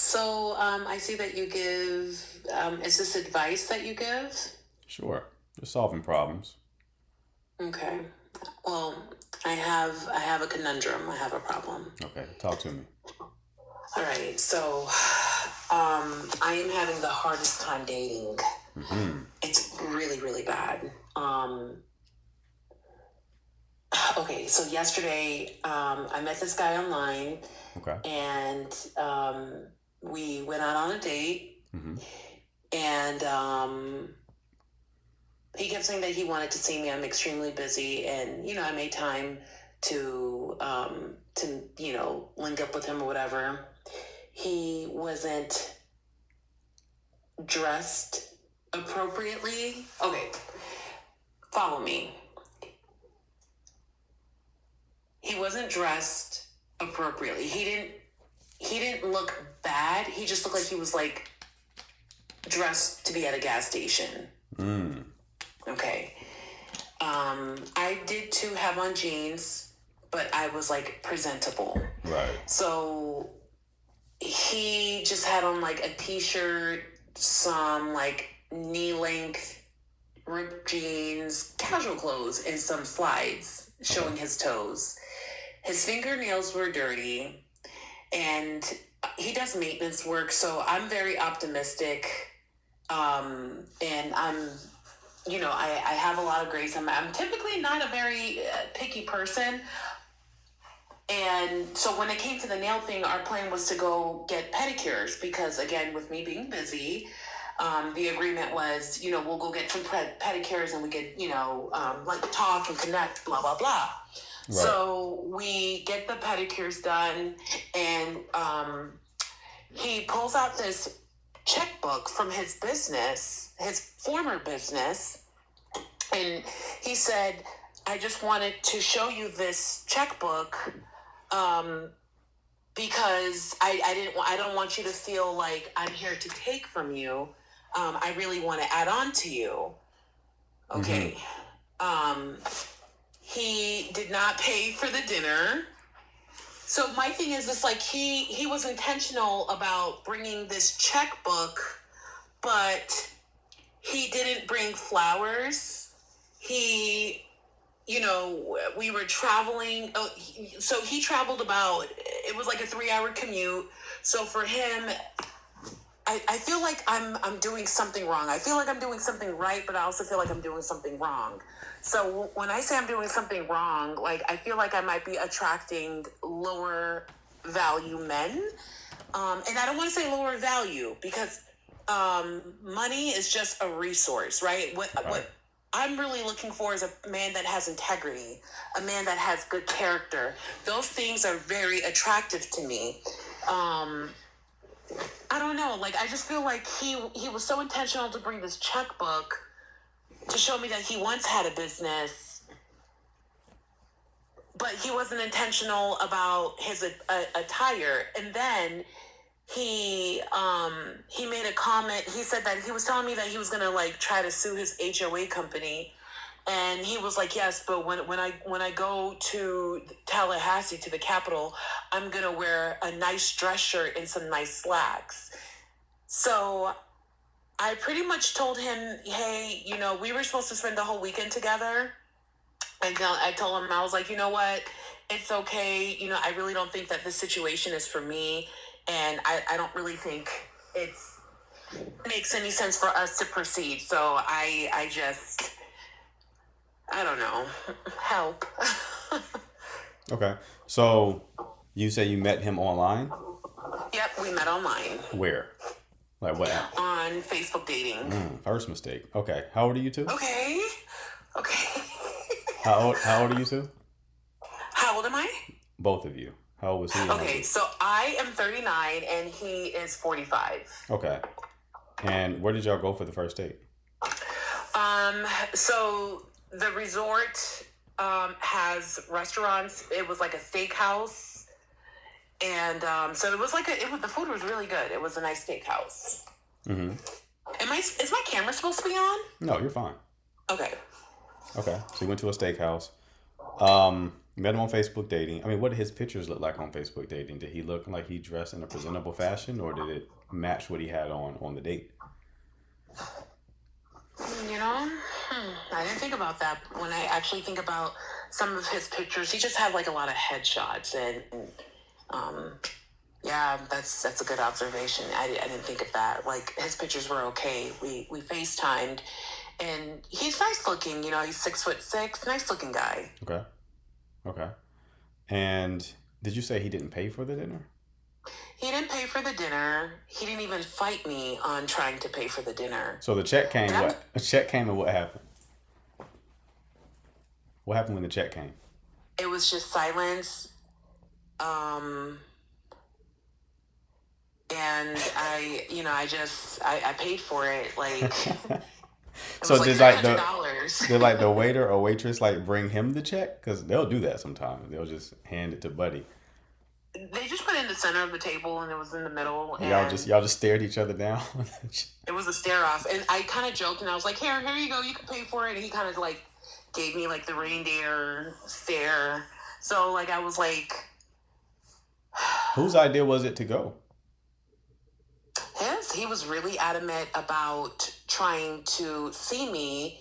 I see that you give, is this advice that you give? Sure. Just solving problems. Okay. Well, I have a conundrum. I have a problem. Okay, talk to me. All right. I am having the hardest time dating. Hmm. It's really, really bad. Okay. So yesterday, I met this guy online, Okay. and we went out on a date, Hmm. and he kept saying that he wanted to see me. I'm extremely busy, and I made time to link up with him or whatever. He wasn't dressed appropriately. Okay, follow me. He wasn't dressed appropriately. He didn't look bad. He just looked like he was like dressed to be at a gas station. Mm. Okay. I did too have on jeans, but I was like presentable. Right. So he just had on like a t-shirt, some like knee length ripped jeans, casual clothes, and some slides Okay. showing his toes. His fingernails were dirty, and he does maintenance work, so I'm very optimistic. And I have a lot of grace. I'm typically not a very picky person. And so when it came to the nail thing, our plan was to go get pedicures because, again, with me being busy, the agreement was, we'll go get some pedicures and we could, like talk and connect, blah, blah, blah. Right. So we get the pedicures done, and he pulls out this checkbook from his business, his former business, and he said, I just wanted to show you this checkbook um, because I don't want you to feel like I'm here to take from you. I really want to add on to you. Hmm. Okay. Um, he did not pay for the dinner. So my thing is this, like, he was intentional about bringing this checkbook, but he didn't bring flowers. He, we were traveling. So he traveled about, it was like a 3 hour commute. So for him, I feel like I'm doing something wrong. I feel like I'm doing something right, but I also feel like I'm doing something wrong. So when I say I'm doing something wrong, like I feel like I might be attracting lower value men. And I don't want to say lower value because money is just a resource, right? What Right. what I'm really looking for is a man that has integrity, a man that has good character. Those things are very attractive to me. Um, I don't know. Like I just feel like he was so intentional to bring this checkbook to show me that he once had a business, but he wasn't intentional about his attire. And then he made a comment. He said that he was telling me that he was gonna like try to sue his HOA company, and he was like, yes, but when I go to Tallahassee to the Capitol, I'm gonna wear a nice dress shirt and some nice slacks. So I pretty much told him, hey, we were supposed to spend the whole weekend together. And I told him, I was like, you know what? It's okay. I really don't think that this situation is for me. And I don't really think it makes any sense for us to proceed. So I don't know. Help. Okay. So you say you met him online? Yep, we met online Where? Like what app? on Facebook dating. First mistake. Okay. How old are you two? Okay. Okay. How old are you two? How old am I? Both of you. How old was he and how old Okay, was so I am 39 and he is 45. he? Okay. And where did y'all go for the first date? So the resort has restaurants. It was like a steakhouse, and so it was like the food was really good. It was a nice steakhouse. Mm-hmm. Is my camera supposed to be on? No, you're fine. Okay. Okay. So you went to a steakhouse. Met him on Facebook dating. I mean, what did his pictures look like on Facebook dating? Did he look like he dressed in a presentable fashion, or did it match what he had on the date? You know, I didn't think about that. When I actually think about some of his pictures, he just had like a lot of headshots, and um, yeah, that's a good observation. I didn't think of that. Like his pictures were okay. We FaceTimed, and he's nice looking. You know, he's 6'6", nice looking guy. Okay. Okay. And did you say he didn't pay for the dinner? He didn't pay for the dinner. He didn't even fight me on trying to pay for the dinner. So the check came. And What? A check came, and what happened? What happened when the check came? it was just silence. Um, and I paid for it. Like it So was like did three like hundred the dollars. did like the waiter or waitress like bring him the check? Because they'll do that sometimes. They'll just hand it to Buddy. They just put it in the center of the table, and it was in the middle, And and y'all just stared each other down. it was a stare off. And I kind of joked, and I was like, "Here you go. You can pay for it." And he kind of like gave me like the reindeer stare. So like I was like, Whose idea was it to go? he was really adamant about trying to see me.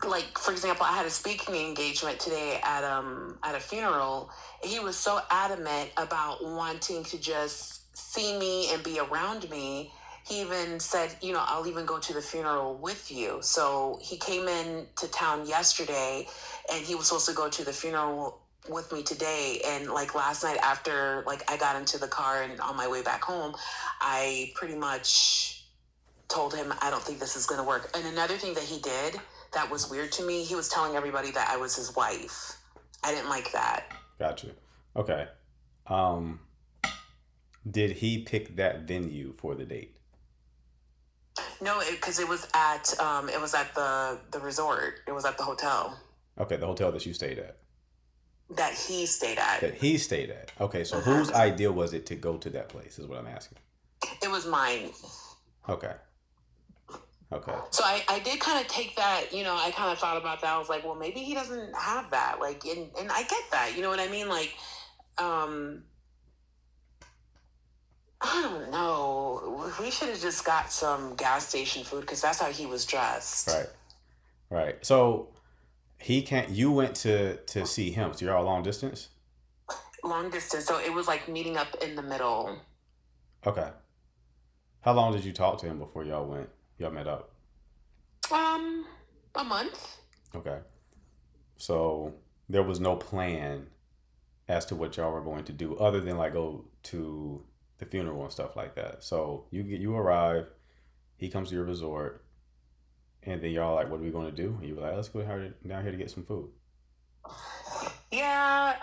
Like for example, I had a speaking engagement today at a funeral. He was so adamant about wanting to just see me and be around me. He even said, I'll even go to the funeral with you. So he came in to town yesterday, and he was supposed to go to the funeral with me today. And like last night, after like I got into the car and on my way back home, I pretty much told him I don't think this is going to work. And another thing that he did that was weird to me, he was telling everybody that I was his wife. I didn't like that. Gotcha. Okay. Um, did he pick that venue for the date? No, because it was at the resort. It was at the hotel Okay, the hotel that you stayed at. that he stayed at. That he stayed at. Okay, so whose idea was it to go to that place? Is what I'm asking. It was mine. Okay. Okay. So I did kind of take that, I kind of thought about that. I was like, well, maybe he doesn't have that. Like, and I get that. You know what I mean? Like, I don't know. We should have just got some gas station food because that's how he was dressed. Right. Right. So he can't. You went to see him. So you're all long distance. Long distance. So it was like meeting up in the middle. Okay. How long did you talk to him before y'all met up? A month. Okay. So there was no plan as to what y'all were going to do other than like go to the funeral and stuff like that. So you arrive, he comes to your resort, and then y'all like, what are we going to do? And you were like, let's go down here to get some food. Yeah.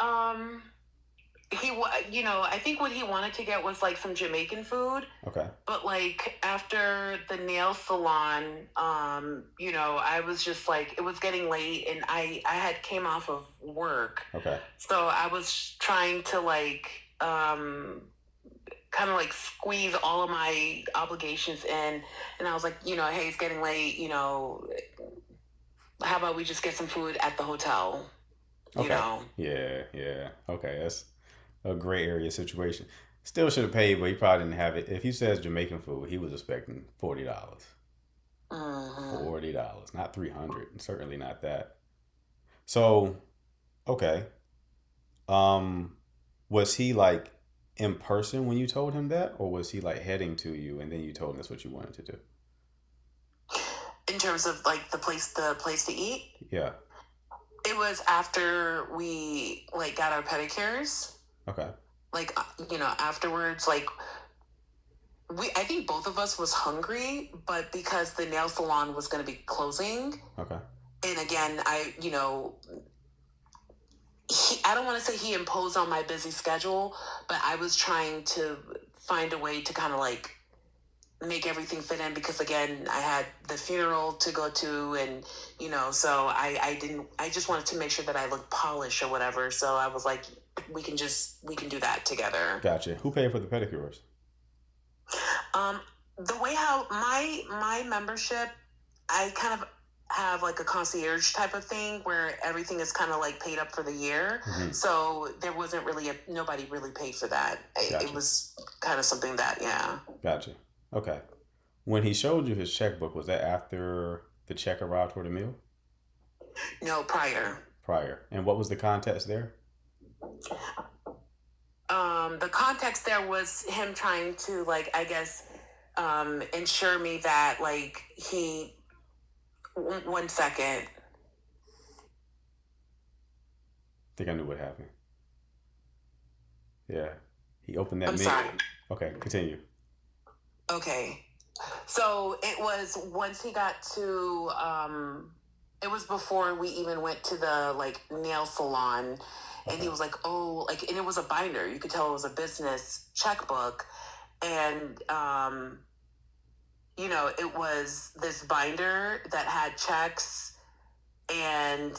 I think what he wanted to get was like some Jamaican food. Okay. But like after the nail salon, I was just like, it was getting late, and I had came off of work. Okay. So I was trying to like, kind of like squeeze all of my obligations in. And I was like, hey, it's getting late, how about we just get some food at the hotel, Okay. Yeah. Okay, that's a gray area situation. Still should have paid, but he probably didn't have it. If he says Jamaican food, he was expecting $40. $40, not 300. Certainly not that. So, okay. Was he like in person when you told him that, or was he like heading to you and then you told him that's what you wanted to do? In terms of like the place to eat, Yeah. it was after we like got our pedicures. Okay. Like afterwards, like I think both of us was hungry, but because the nail salon was going to be closing, Okay. and again, I don't want to say he imposed on my busy schedule, but I was trying to find a way to kind of like make everything fit in, because again, I had the funeral to go to, and so I just wanted to make sure that I looked polished or whatever. So I was like, we can do that together. Gotcha. Who paid for the pedicures? The way how my membership, I kind of have like a concierge type of thing where everything is kind of like paid up for the year. Mm-hmm. So there wasn't really nobody really paid for that. It Gotcha. was kind of something that, yeah. Gotcha. Okay. When he showed you his checkbook, was that after the check arrived for the meal? No, prior. Prior. And what was the context there? The context there was him trying to, like, I guess, ensure me that, like, one second. I think I knew what happened. Yeah. He opened that I'm meal. sorry. Okay, continue. Okay. So it was once he got to, it was before we even went to the, like, nail salon. And he was like, oh, like, and it was a binder. You could tell it was a business checkbook. And, it was this binder that had checks, and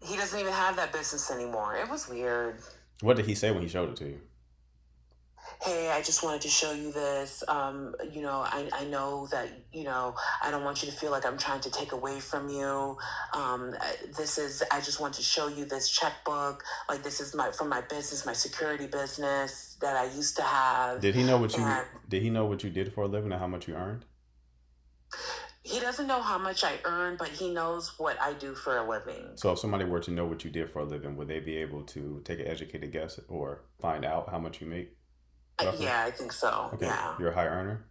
he doesn't even have that business anymore. It was weird. What did he say when he showed it to you? Hey, I just wanted to show you this. I know that, I don't want you to feel like I'm trying to take away from you. I just want to show you this checkbook. Like, this is from my business, my security business that I used to have. Did he know what you did for a living and how much you earned? He doesn't know how much I earn, but he knows what I do for a living. So if somebody were to know what you did for a living, would they be able to take an educated guess or find out how much you make? Roughly? Yeah, I think so. Okay. Yeah. You're a high earner?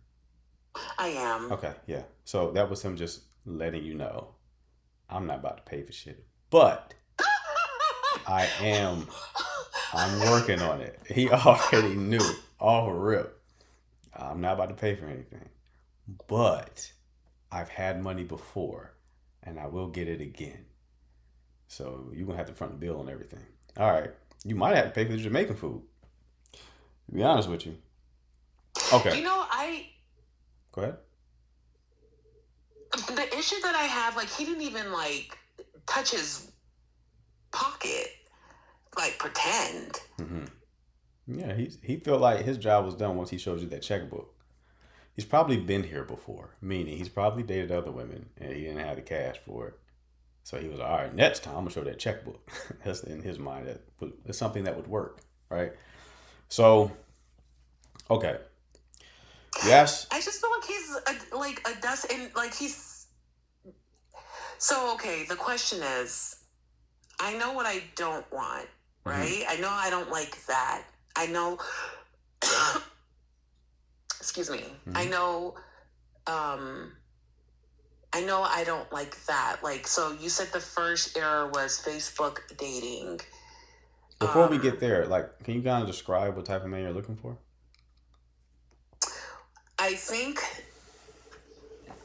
I am. Okay, yeah. So that was him just letting you know, I'm not about to pay for shit. But I'm working on it. He already knew off rip. I'm not about to pay for anything. But I've had money before and I will get it again. So you're going to have to front the bill on everything. All right. You might have to pay for the Jamaican food. To be honest with you. Okay. Go ahead. The issue that I have, like, he didn't even, like, touch his pocket, like, pretend. Mm-hmm. Yeah, he felt like his job was done once he showed you that checkbook. He's probably been here before, meaning he's probably dated other women and he didn't have the cash for it. So he was like, all right, next time I'm going to show that checkbook. That's in his mind. That's something that would work, right? So, okay. Yes. I just feel like he's a dust, and like he's. So, okay, the question is, I know what I don't want, right? Mm-hmm. I know I don't like that. I know. Excuse me. Mm-hmm. I know I don't like that. Like, so you said the first error was Facebook dating. Before we get there, like, can you kind of describe what type of man you're looking for? I think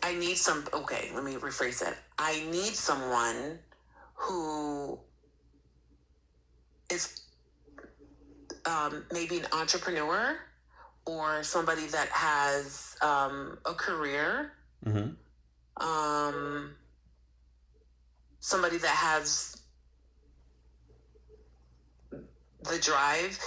I need okay, let me rephrase that. I need someone who is maybe an entrepreneur or somebody that has a career. Mm-hmm. Somebody that has the drive.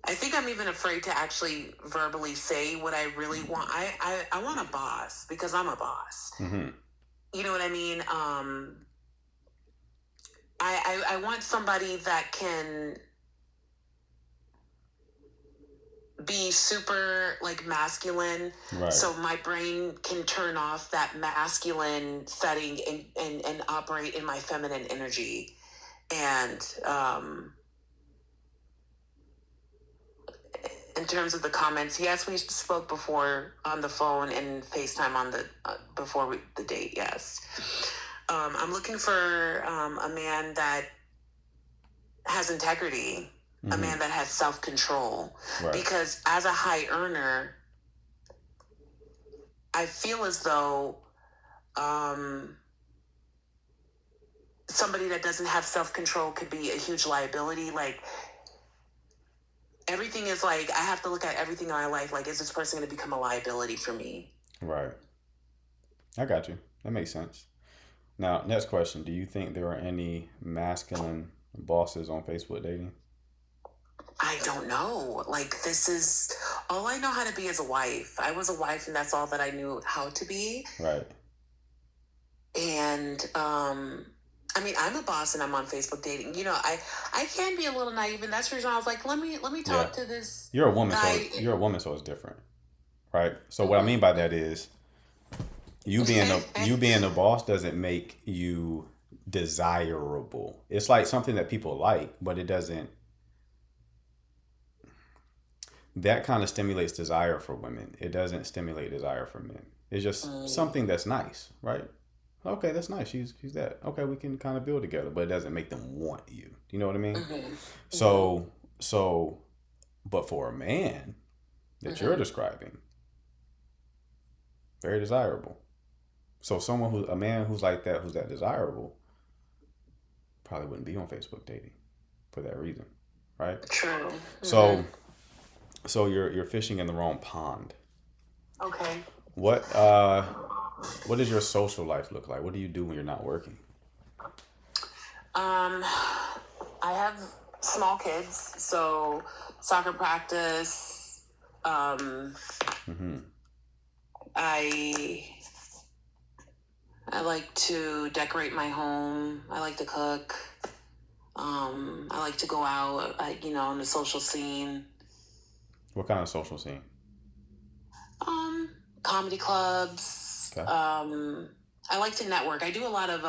I think I'm even afraid to actually verbally say what I really want. I want a boss because I'm a boss. Mm-hmm. You know what I mean? I want somebody that can be super, like, masculine. Right. So my brain can turn off that masculine setting and operate in my feminine energy. And in terms of the comments, yes, we spoke before on the phone and FaceTime on the the date. Yes, I'm looking for a man that has integrity, mm-hmm. a man that has self-control. Right. Because as a high earner, I feel as though somebody that doesn't have self-control could be a huge liability. Like, everything is like, I have to look at everything in my life. Like, is this person going to become a liability for me? Right. I got you. That makes sense. Now, next question. Do you think there are any masculine bosses on Facebook dating? I don't know. Like, this is all I know how to be as a wife. I was a wife and that's all that I knew how to be. Right. And I mean, I'm a boss and I'm on Facebook dating. You know, I can be a little naive, and that's the reason I was like, let me Yeah. talk to this You're a woman, so guy. it's different, right? So what I mean by Mhm. that is you being a boss doesn't make you desirable. It's like something that people like, but it doesn't. That kind of stimulates desire for women. It doesn't stimulate desire for men. It's just Mm, something that's nice, right? Okay, that's nice. She's that. Okay, we can kind of build together, but it doesn't make them want you. Do you know what I mean? mhm, mhm, So so, but for a man that you're mhm. describing, very desirable. So a man who's like that, who's that desirable, probably wouldn't be on Facebook dating for that reason, right? True. So Mhm. so you're fishing in the wrong pond. Okay. What uh what does your social life look like? What do you do when you're not working? Um, I have small kids, so soccer practice. Um, Mm-hmm. I I like to decorate my home. I like to cook. I like to go out, in the social scene. What kind of social scene? Comedy clubs. Okay. I like to network. I do a lot of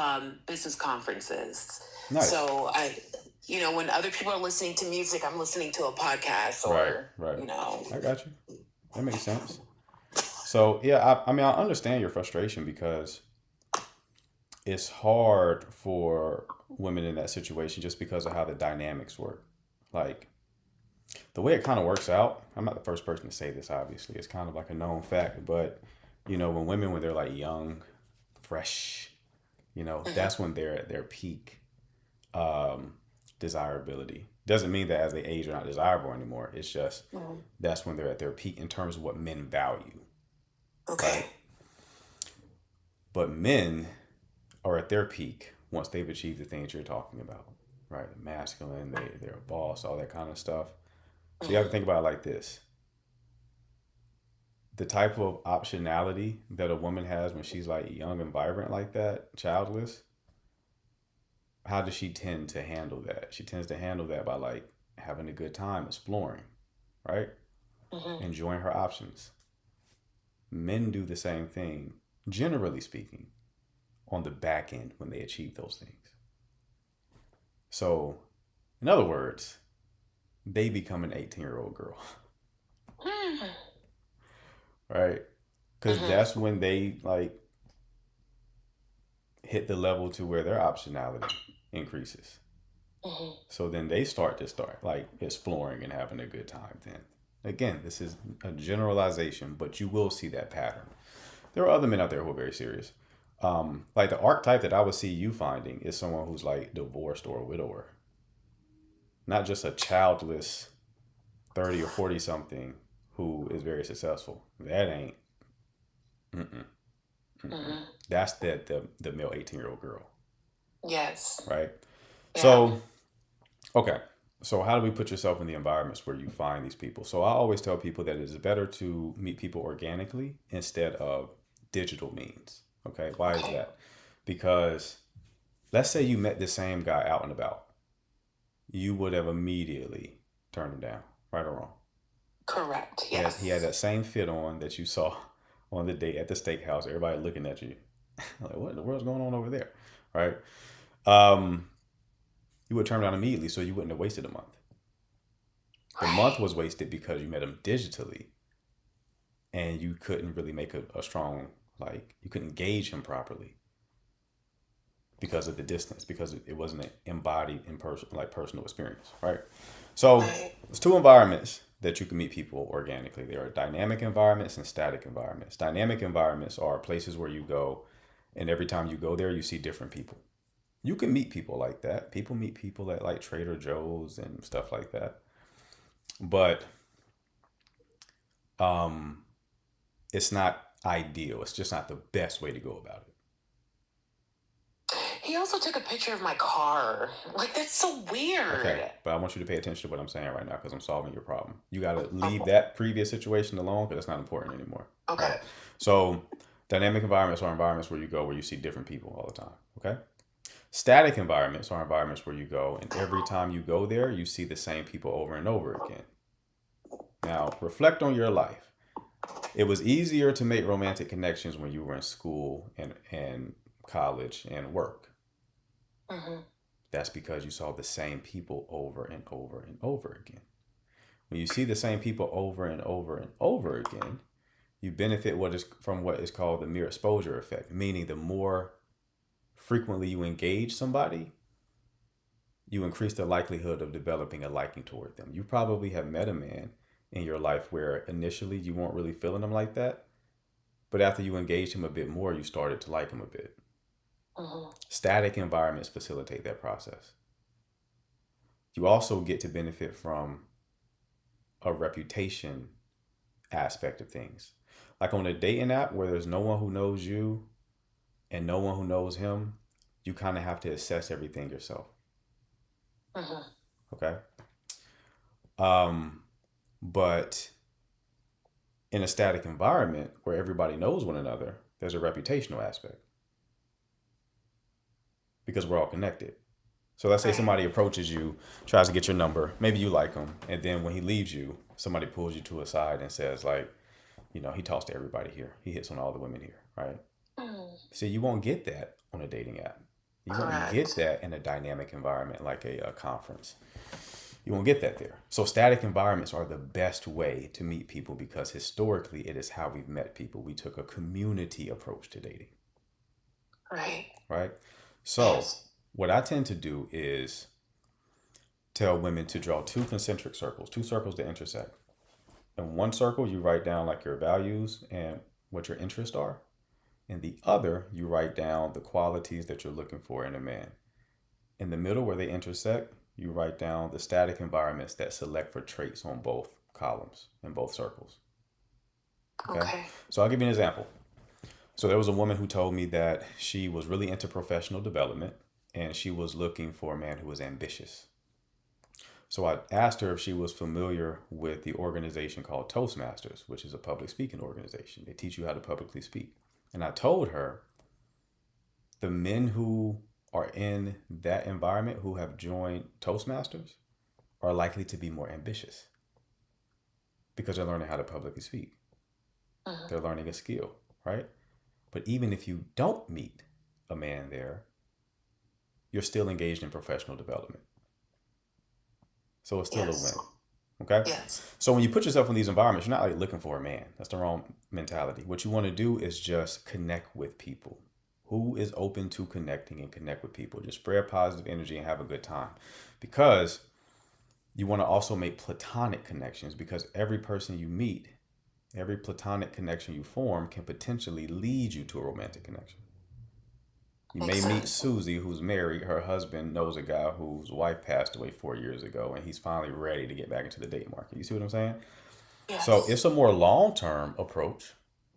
business conferences. Nice. So when other people are listening to music, I'm listening to a podcast Right, or, right. you know. I got you. That makes sense. So yeah, I mean I understand your frustration because it's hard for women in that situation just because of how the dynamics work. Like the way it kind of works out, I'm not the first person to say this, obviously. It's kind of like a known fact, but when they're like young, fresh, Mhm, that's when they're at their peak um, desirability. Doesn't mean that as they age, they're not desirable anymore. It's just mhm. that's when they're at their peak in terms of what men value, Okay. right? But men are at their peak once they've achieved the things you're talking about, right? Masculine, they're a boss, all that kind of stuff. So you have to Mhm. think about it like this: the type of optionality that a woman has when she's like young and vibrant like that, childless, how does she tend to handle that? She tends to handle that by like having a good time exploring, right? Mhm. Enjoying her options. Men do the same thing, generally speaking, on the back end when they achieve those things. So, in other words, they become an 18-year-old girl, Mhm. right? Because Mhm. that's when they like hit the level to where their optionality increases. Mhm. So then they start like exploring and having a good time then. Again, this is a generalization, but you will see that pattern. There are other men out there who are very serious. Like the archetype that I would see you finding is someone who's like divorced or a widower, not just a childless 30 or 40 something who is very successful. That ain't, mm-mm, mm-mm. Mhm. That's the male 18-year-old girl, Yes. right? Yeah. So okay. So how do we put yourself in the environments where you find these people? So I always tell people that it is better to meet people organically instead of digital means. Okay. Why is Okay. that? Because let's say you met the same guy out and about, you would have immediately turned him down, right or wrong. Correct. He had Yes. that same fit on that you saw on the date at the steakhouse. Everybody looking at you, like, what in the world's going on over there, right? Um, you would turn him down immediately, so you wouldn't have wasted a month. The month Right. was wasted because you met him digitally and you couldn't really make a strong, like, you couldn't gauge him properly because of the distance, because it wasn't an embodied in person, like personal experience, right? So Right. there's two environments that you can meet people organically. There are dynamic environments and static environments. Dynamic environments are places where you go, and every time you go there, you see different people. You can meet people like that. People meet people at like Trader Joe's and stuff like that. But um, it's not ideal. It's just not the best way to go about it. He also took a picture of my car. Like, that's so Okay, weird. but I want you to pay attention to what I'm saying right now because I'm solving your problem. You got to leave Oh, that previous situation alone because it's not important anymore. Right. okay. So Dynamic environments are environments where you go where you see different people all the time. Okay. Static environments are environments where you go and every time you go there, you see the same people over and over again. Now, reflect on your life. It was easier to make romantic connections when you were in school and college and work. Mm-hmm. That's because you saw the same people over and over and over again. When you see the same people over and over and over again, you benefit from what is called the mere exposure effect, meaning the more frequently you engage somebody, you increase the likelihood of developing a liking toward them. You probably have met a man in your life where initially you weren't really feeling him like that, but after you engaged him a bit more, you started to like him a bit. Mm-hmm. Static environments facilitate that process. You also get to benefit from a reputation aspect of things. Like on a dating app where there's no one who knows you and no one who knows him, you kind of have to assess everything yourself. Mm-hmm. Okay. But in a static environment where everybody knows one another, there's a reputational aspect because we're all connected. So let's say Right. somebody approaches you, tries to get your number, maybe you like him, and then when he leaves you, somebody pulls you to a side and says like, he talks to everybody here. He hits on all the women here, right? Mm. See, you won't get that on a dating app. You won't get Correct. that in a dynamic environment like a conference. You won't get that there. So static environments are the best way to meet people because historically it is how we've met people. We took a community approach to dating, Right. right? So Yes. what I tend to do is tell women to draw two concentric circles, two circles that intersect. In one circle, you write down like your values and what your interests are. In the other, you write down the qualities that you're looking for in a man. In the middle, where they intersect, you write down the static environments that select for traits on both columns in both circles. Okay. Okay. So I'll give you an example. So there was a woman who told me that she was really into professional development and she was looking for a man who was ambitious. So I asked her if she was familiar with the organization called Toastmasters, which is a public speaking organization. They teach you how to publicly speak. And I told her the men who are in that environment who have joined Toastmasters are likely to be more ambitious because they're learning how to publicly speak. Mm-hmm. They're learning a skill, right? But even if you don't meet a man there, you're still engaged in professional development. So it's still Yes. a win. Okay? Yes. So when you put yourself in these environments, you're not like looking for a man. That's the wrong mentality. What you want to do is just connect with people. Who is open to connecting and connect with people? Just spread positive energy and have a good time. Because you want to also make platonic connections because every person you meet, every platonic connection you form can potentially lead you to a romantic connection. You may Makes meet sense. Susie, who's married. Her husband knows a guy whose wife passed away 4 years ago, and he's finally ready to get back into the dating market. You see what I'm saying? So Yes. it's a more long-term approach.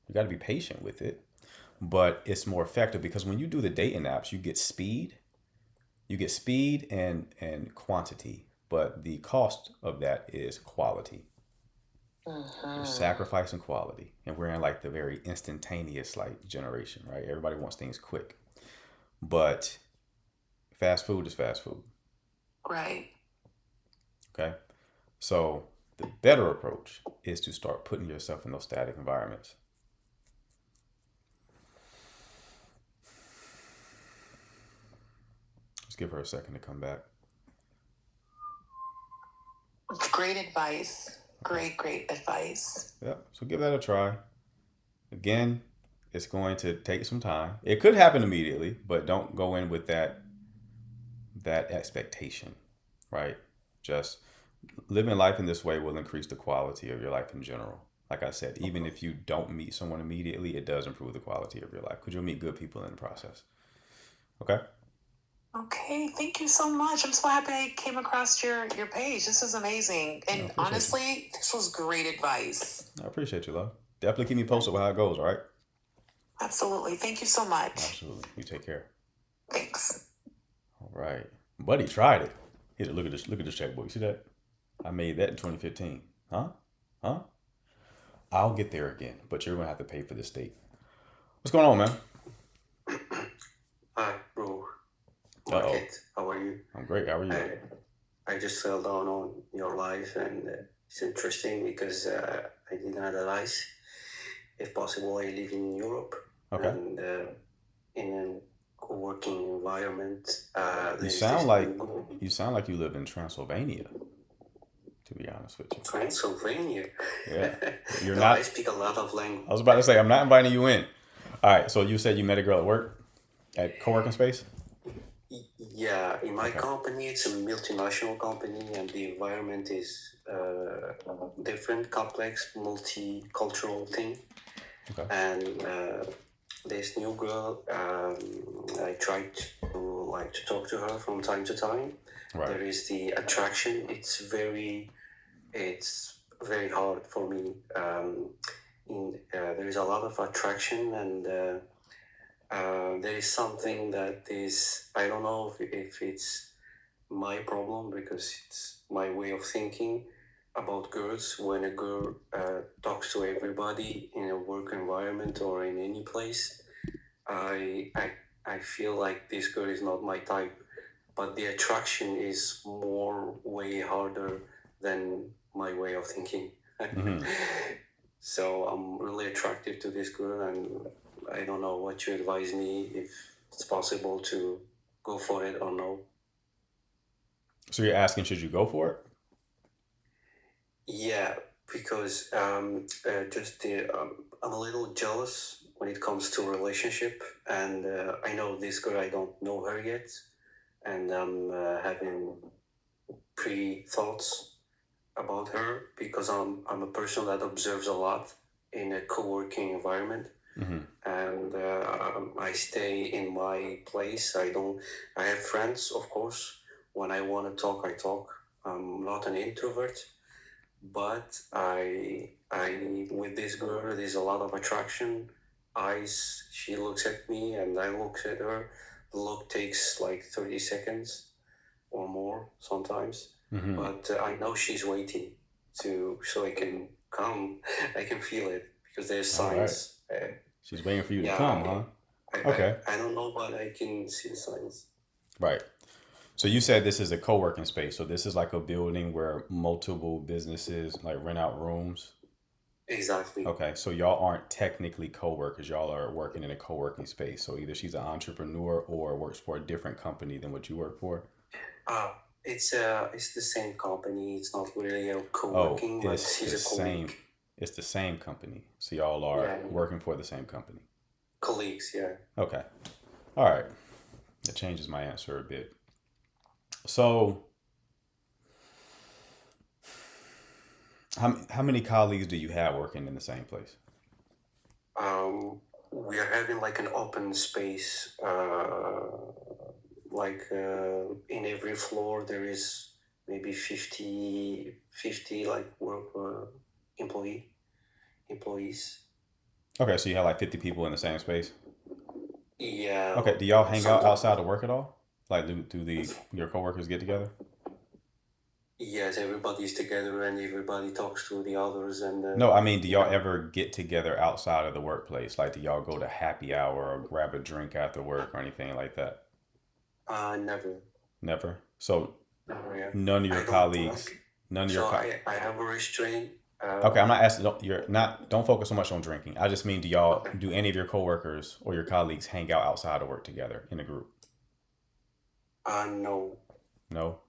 You got to be patient with it, but it's more effective because when you do the dating apps, you get speed. You get speed and quantity, but the cost of that is quality. You're Mm-hmm. sacrificing quality, and we're in like the very instantaneous like generation, right? Everybody wants things quick, but fast food is fast food. Right. Okay. So the better approach is to start putting yourself in those static environments. Let's give her a second to come back. Great advice. Great advice. Yeah. So give that a try. Again, it's going to take some time. It could happen immediately, but don't go in with that expectation, right? Just living life in this way will increase the quality of your life in general. Like I said, even if you don't meet someone immediately, it does improve the quality of your life because you'll meet good people in the process. Okay? Okay, thank you so much. I'm so happy I came across your page. This is amazing. I And appreciate honestly, this was great advice. you. I appreciate you, love. Definitely keep me posted with how it goes, all right? Absolutely. Thank you so much. Absolutely. You take care. Thanks. All right. Buddy tried it. Here, look at this checkbook. You see that? I made that in 2015. Huh? Huh? I'll get there again, but you're gonna have to pay for this date. What's going on, man? Hi, bro. Uh oh. Market, how are you? I'm great. How are you? I I just fell down on your life, and it's interesting because I didn't realize, if possible, I live in Europe, Okay. and in a co-working environment, You there is sound this like new group, you sound like you live in Transylvania, to be honest with you. Transylvania. Yeah. You're No, I not speak a lot of I was language. about to say I'm not inviting you in. All right, so you said you met a girl at work at co-working space? Yeah, in my Okay. company, it's a multinational company, and the environment is different, complex, multicultural thing. Okay. And this new girl, I tried to talk to her from time to time. Right. There is the attraction. It's very hard for me. There is a lot of attraction, and there is something that is, I don't know if it's my problem, because it's my way of thinking about girls. When a girl talks to everybody in a work environment or in any place, I, I, I feel like this girl is not my type. But the attraction is more way harder than my way of thinking. Mm-hmm. So I'm really attractive to this girl, and I don't know what you advise me, if it's possible to go for it or no. So you're asking should you go for it? Yeah, because I'm a little jealous when it comes to relationship, and I know this girl. I don't know her yet, and I'm having pre thoughts about her, because I'm a person that observes a lot in a co-working environment, Mm-hmm. and I stay in my place. I have friends, of course. When I want to talk, I talk. I'm not an introvert, but with this girl, there's a lot of attraction. Eyes, she looks at me and I look at her. The look takes like 30 seconds or more sometimes, Mm-hmm. but I know she's waiting so I can come. I can feel it because there's All right. signs. She's waiting for you to Yeah, come, huh? I, Okay. I don't know, but I can see the signs. Right. So you said this is a co-working space. So this is like a building where multiple businesses like rent out rooms. Exactly. Okay, so y'all aren't technically co-workers. Y'all are working in a co-working space. So either she's an entrepreneur or works for a different company than what you work for. Uh, it's the same company. It's not really a Oh, co-working, but it's she's the a colleague. same. It's the same company. So y'all are Yeah, working for the same company. colleagues. Yeah. Okay. All right. That changes my answer a bit. So how many colleagues do you have working in the same place? We are having like an open space. In every floor there is maybe 50 like work employees. Okay, so you have like 50 people in the same space. Yeah, Okay, do y'all hang out sometimes. outside of work at all? Like, do the your coworkers get together? Yes, everybody's together and everybody talks to the others, and No, I mean, do you y'all know, ever get together outside of the workplace? Like, do y'all go to happy hour or grab a drink after work or anything like that? never, Never. So never. Yeah, none of your I don't colleagues, drink, none of your so co- I have a restraint. Okay, I'm not asking. You're not. Don't focus so much on drinking. I just mean, Okay. do any of your coworkers or your colleagues hang out outside of work together in a group? No. No.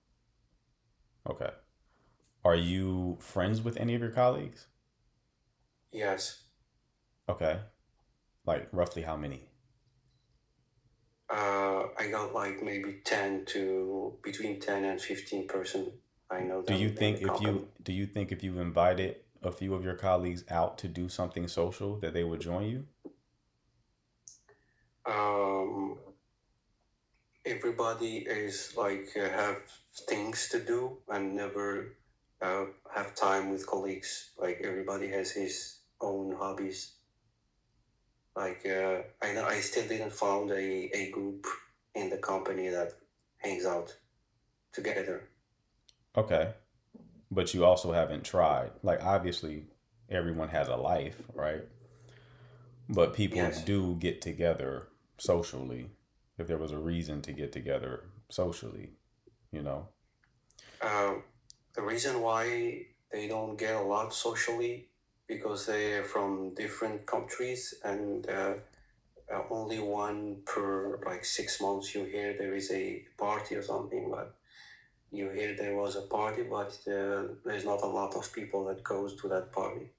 Okay. Are you friends with any of your colleagues? Yes. Okay. Like roughly how many? I got like maybe 10 to between 10 and 15 person. I know Do you them in the think if company. you invited a few of your colleagues out to do something social that they would join you? Um, Everybody is like have things to do and never have time with colleagues. Like everybody has his own hobbies. Like I know I still didn't found a group in the company that hangs out together. Okay. But you also haven't tried. Like obviously everyone has a life, right? But people Yes. do get together socially if there was a reason to get together socially, you know? Uh, the reason why they don't get a lot socially because they're from different countries and only one per like 6 months you hear there is a party or something, but you hear there was a party, but there's not a lot of people that goes to that party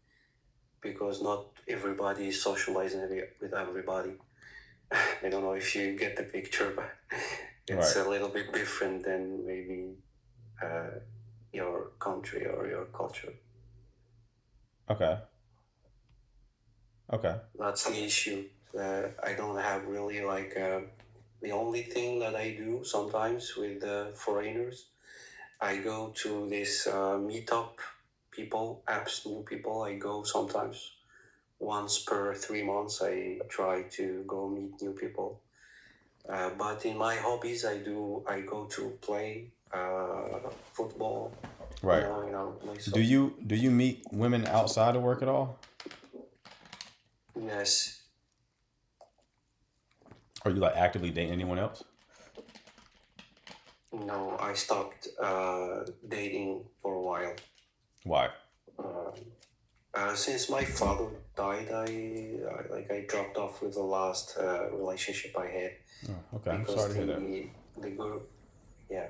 because not everybody is socializing with everybody. I don't know if you get the picture, but it's Right. a little bit different than maybe uh, your country or your culture. Okay. Okay. That's the issue. I don't have really like the only thing that I do sometimes with foreigners. I go to this meetup people apps, new people. I go sometimes once per 3 months. I try to go meet new people. But in my hobbies, I go to play football. Right. Play Do soccer. you meet women outside of work at all? Yes. Are you like actively dating anyone else? No, I stopped dating for a while. Why? Since my father died, I dropped off with the last relationship I had Oh, okay. I'm because sorry to hear that. the girl, yeah.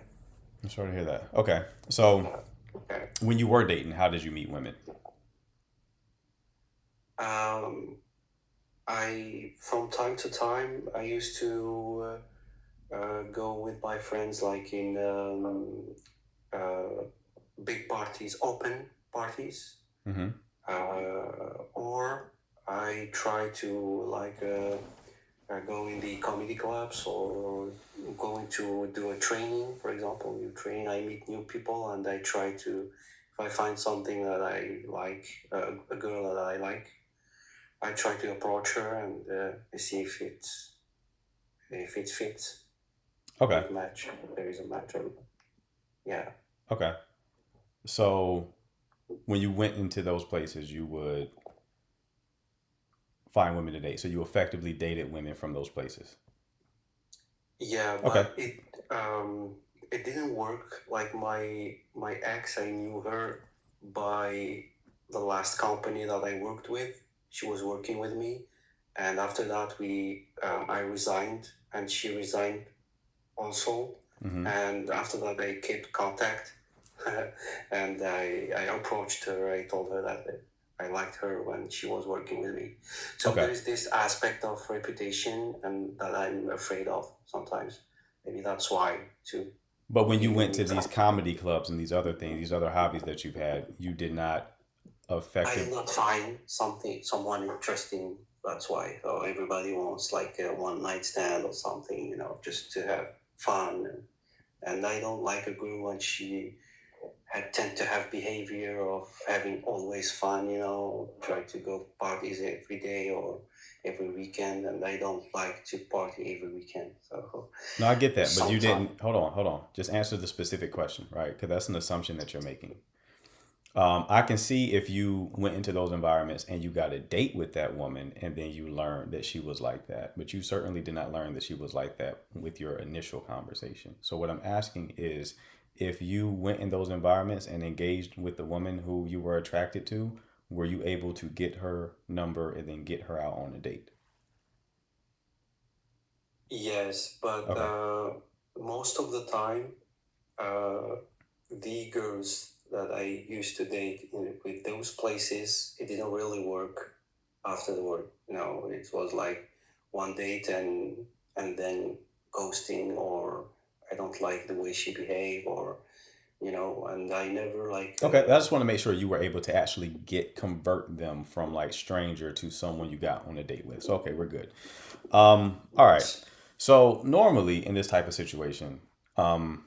I'm sorry to hear that. Okay. So Okay. when you were dating, how did you meet women? Um, I from time to time I used to go with my friends like in uh, big parties, open parties, Mm-hmm. or I try to like go in the comedy clubs or going to do a training. For example, you train, I meet new people, and I try to. If I find something that I like, a girl that I like, I try to approach her and see if it fits, Okay. if match. There is a match. Yeah. Okay. So when you went into those places, you would find women to date. So you effectively dated women from those places. Yeah, Okay. but it didn't work. Like my ex, I knew her by the last company that I worked with. She was working with me, and after that we I resigned, and she resigned also. Mm-hmm. And after that, I kept contact, and I approached her. I told her that I liked her when she was working with me. So Okay. there is this aspect of reputation, and that I'm afraid of sometimes. Maybe that's why too. But when you went Even to these comedy clubs and these other things, these other hobbies that you've had, you did not I effective. did not find someone interesting. That's why everybody wants like a one night stand or something, just to have fun. And I don't like a girl when she had tend to have behavior of having always fun, try to go to parties every day or every weekend, and I don't like to party every weekend. So No, I get that, but you sometimes didn't. Hold on. Just answer the specific question, right? Because that's an assumption that you're making. I can see if you went into those environments and you got a date with that woman and then you learned that she was like that, but you certainly did not learn that she was like that with your initial conversation. So, what I'm asking is if you went in those environments and engaged with the woman who you were attracted to, were you able to get her number and then get her out on a date? yes, but Okay. most of the time, uh, the girls that I used to date with those places, it didn't really work afterward. It was like one date and then ghosting, or I don't like the way she behaved, or and I never like Okay, I just want to make sure you were able to actually convert them from like stranger to someone you got on a date with. So okay, we're good. All right. So normally in this type of situation, um,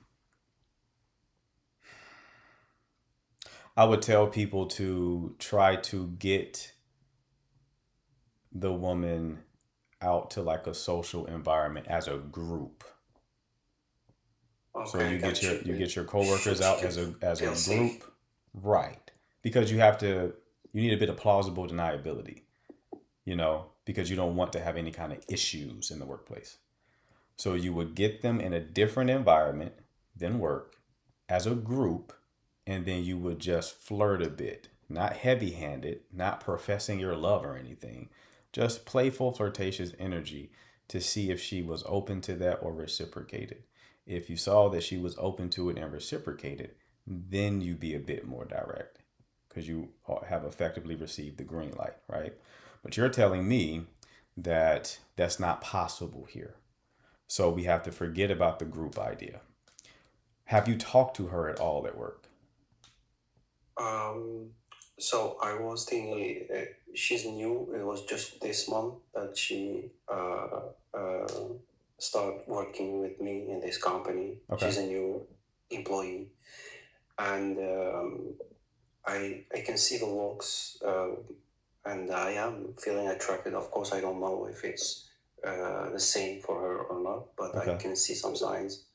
I would tell people to try to get the woman out to like a social environment as a group. So okay, I got you. you get your She coworkers out could as a feel safe. group, right? Because you need a bit of plausible deniability. because you don't want to have any kind of issues in the workplace. So you would get them in a different environment than work as a group, and then you would just flirt a bit, not heavy handed, not professing your love or anything, just playful, flirtatious energy to see if she was open to that or reciprocated. If you saw that she was open to it and reciprocated, then you be a bit more direct because you have effectively received the green light, right? But you're telling me that that's not possible here. So we have to forget about the group idea. Have you talked to her at all at work? So I was thinking, she's new. It was just this month that she started working with me in this company. Okay. She's a new employee, and I can see the looks, and I am feeling attracted. Of course, I don't know if it's the same for her or not, but I Okay. can see some signs.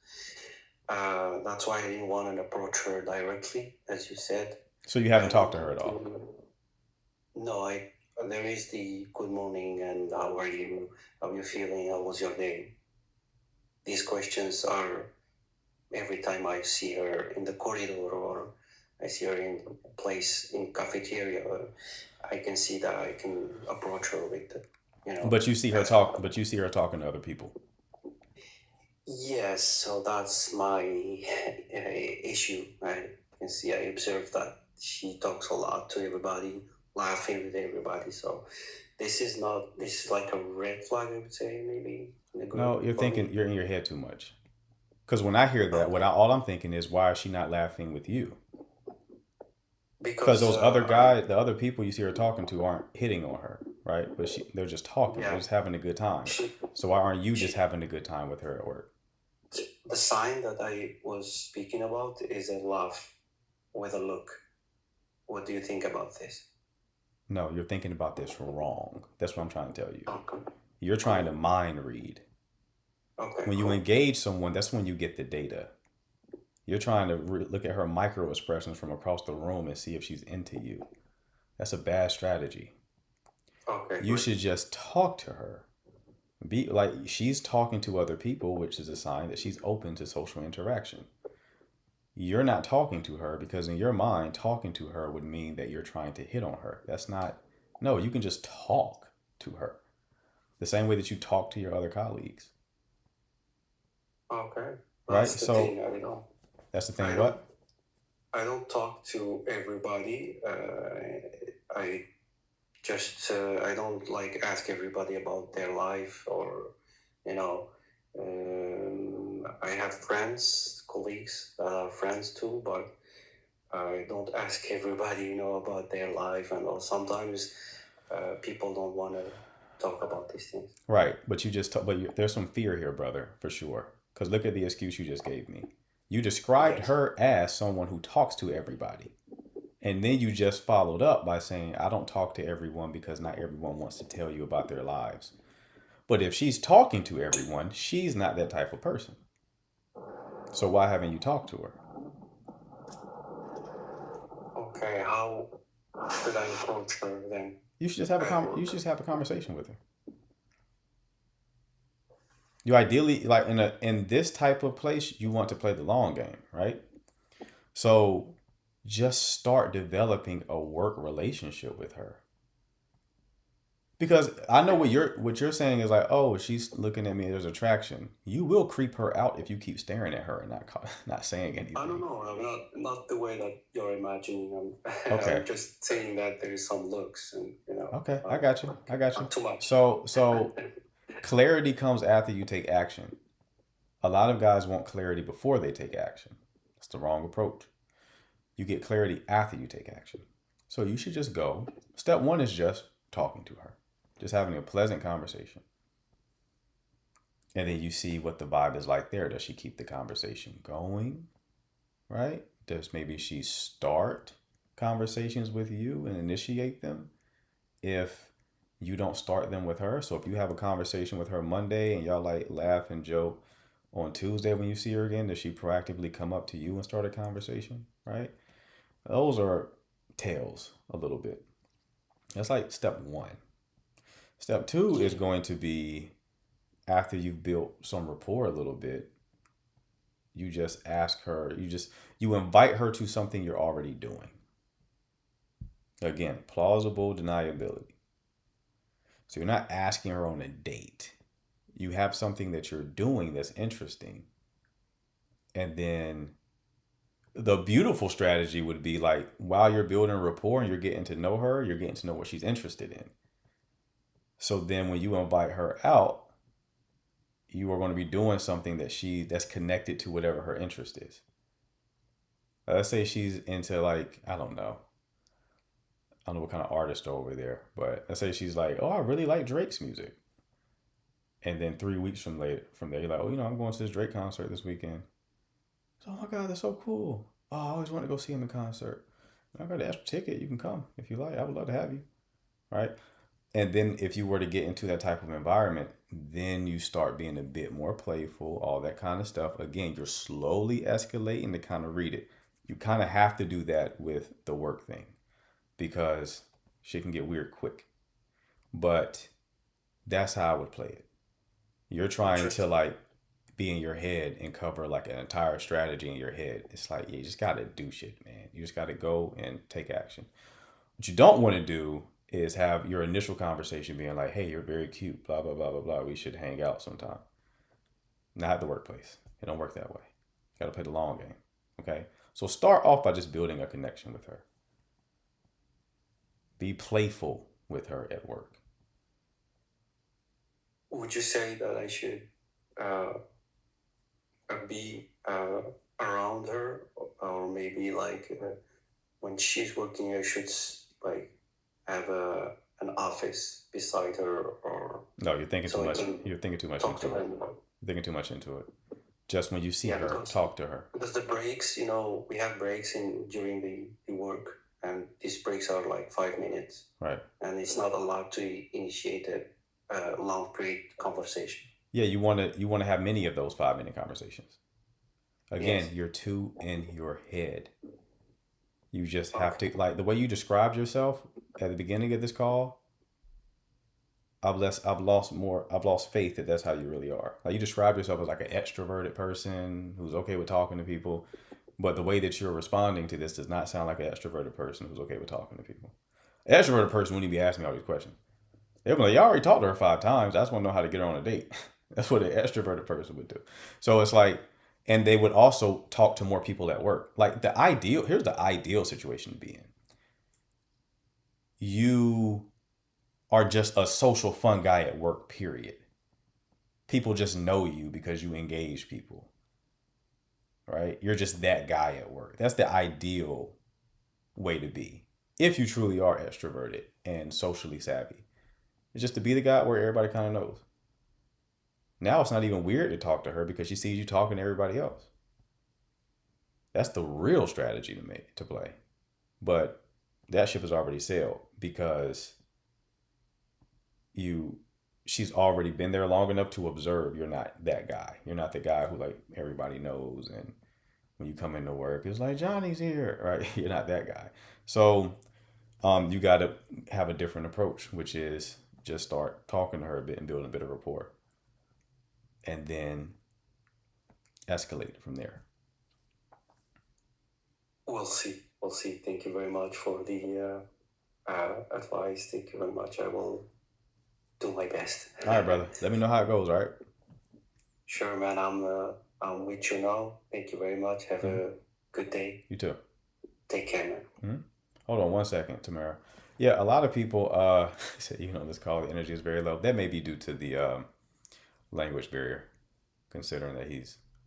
That's why I didn't want to approach her directly, as you said. So you haven't I talked to wanted her at all? No, there is the good morning and how are you? How you feeling? How was your day? These questions are every time I see her in the corridor or I see her in a place in cafeteria. I can see that I can approach her with, But you see her as- talk. But you see her talking to other people. Yes, so that's my issue. I can see, I observe that she talks a lot to everybody, laughing with everybody. So this is like a red flag, I would say, maybe. In a No, group you're for me. thinking you're in your head too much. Because when I hear that, all I'm thinking is, why is she not laughing with you? Because those other guys, the other people you see her talking to, aren't hitting on her, right? But they're just talking. They're Yeah. just having a good time. She, So why aren't you just having a good time with her at work? the sign that I was speaking about is a laugh with a look. What do you think about this? No, you're thinking about this wrong. That's what I'm trying to tell you. Okay. You're trying to mind read. Okay. When you cool. engage someone, that's when you get the data. You're trying to look at her micro expressions from across the room and see if she's into you. That's a bad strategy. Okay. You great. should just talk to her. Be like, she's talking to other people, which is a sign that she's open to social interaction. You're not talking to her because in your mind, talking to her would mean that you're trying to hit on her. That's not, no, you can just talk to her the same way that you talk to your other colleagues. Okay. Right? That's the So thing. I don't know. that's the thing. I What? I don't talk to everybody. I just I don't like ask everybody about their life or you know. I have friends, colleagues that are friends too, but I don't ask everybody, about their life and all. Sometimes people don't want to talk about these things. Right. But you just, there's some fear here, brother, for sure. Because look at the excuse you just gave me. You described Yes. her as someone who talks to everybody. And then you just followed up by saying, I don't talk to everyone because not everyone wants to tell you about their lives. But if she's talking to everyone, she's not that type of person. So why haven't you talked to her? Okay, how should I approach her then? You should just have a conversation with her. You ideally, like in this type of place, you want to play the long game, right? So just start developing a work relationship with her. Because I know what you're saying is like, oh, she's looking at me, there's attraction. You will creep her out if you keep staring at her and not saying anything. I don't know. I'm not the way that you're imagining. Okay. I'm just saying that there is some looks and Okay, I got you. not too much. So clarity comes after you take action. A lot of guys want clarity before they take action. That's the wrong approach. You get clarity after you take action. So you should just go. Step one is just talking to her, just having a pleasant conversation. And then you see what the vibe is like there. Does she keep the conversation going? Right? Does maybe she start conversations with you and initiate them if you don't start them with her? So if you have a conversation with her Monday and y'all like laugh and joke on Tuesday when you see her again, does she proactively come up to you and start a conversation? Right? Those are tails a little bit. That's like step one. Step two is going to be after you've built some rapport a little bit, you just ask her, you invite her to something you're already doing. Again, plausible deniability. So you're not asking her on a date. You have something that you're doing that's interesting. And then the beautiful strategy would be like while you're building rapport and you're getting to know her, you're getting to know what she's interested in. So then when you invite her out, you are going to be doing something that's connected to whatever her interest is. Let's say she's into like, I don't know what kind of artist are over there, but let's say she's like, oh, I really like Drake's music. And then 3 weeks from there, you're like, oh, I'm going to this Drake concert this weekend. So, oh my God, that's so cool. Oh, I always want to go see him in concert. I got an extra ticket. You can come if you like. I would love to have you. Right. And then if you were to get into that type of environment, then you start being a bit more playful, all that kind of stuff. Again, you're slowly escalating to kind of read it. You kind of have to do that with the work thing because shit can get weird quick. But that's how I would play it. You're trying to like be in your head and cover like an entire strategy in your head. It's like you just got to do shit, man. You just got to go and take action. What you don't want to do is have your initial conversation being like, hey, you're very cute, blah, blah, blah, blah, blah. We should hang out sometime. Not at the workplace. It don't work that way. You got to play the long game. Okay. So start off by just building a connection with her. Be playful with her at work. Would you say that I should be around her, or maybe like when she's working, I should like have an office beside her, or No, you're thinking so too I much. can You're thinking too much talk to into her it. more? You're thinking too much into it. Just when you see Yeah, her, because talk to her. the breaks, we have breaks during the work, and these breaks are like 5 minutes, Right. and it's not allowed to initiate a long break conversation. Yeah, you want to have many of those 5-minute conversations. Again, Yes. you're too in your head. You just have Okay. to, like the way you described yourself at the beginning of this call. I've lost faith that that's how you really are. Like you describe yourself as like an extroverted person who's okay with talking to people, but the way that you're responding to this does not sound like an extroverted person who's okay with talking to people. An extroverted person wouldn't even be asking me all these questions. They'll be like, y'all already talked to her 5 times. I just want to know how to get her on a date. That's what an extroverted person would do. So it's like, and they would also talk to more people at work. Like here's the ideal situation to be in. You are just a social fun guy at work, period. People just know you because you engage people, right? You're just that guy at work. That's the ideal way to be if you truly are extroverted and socially savvy. It's just to be the guy where everybody kind of knows. Now it's not even weird to talk to her because she sees you talking to everybody else. That's the real strategy to play. But that ship has already sailed because she's already been there long enough to observe you're not that guy. You're not the guy who like everybody knows, and when you come into work it's like Johnny's here, right? You're not that guy. So you got to have a different approach, which is just start talking to her a bit and building a bit of rapport, and then escalate from there. We'll see. Thank you very much for the advice. Thank you very much. I will do my best. All right, brother. Let me know how it goes, all right? Sure, man. I'm with you now. Thank you very much. Have a good day. You too. Take care, man. Hold on 1 second, Tamara. Yeah, a lot of people say, this call, the energy is very low. That may be due to the language barrier, considering that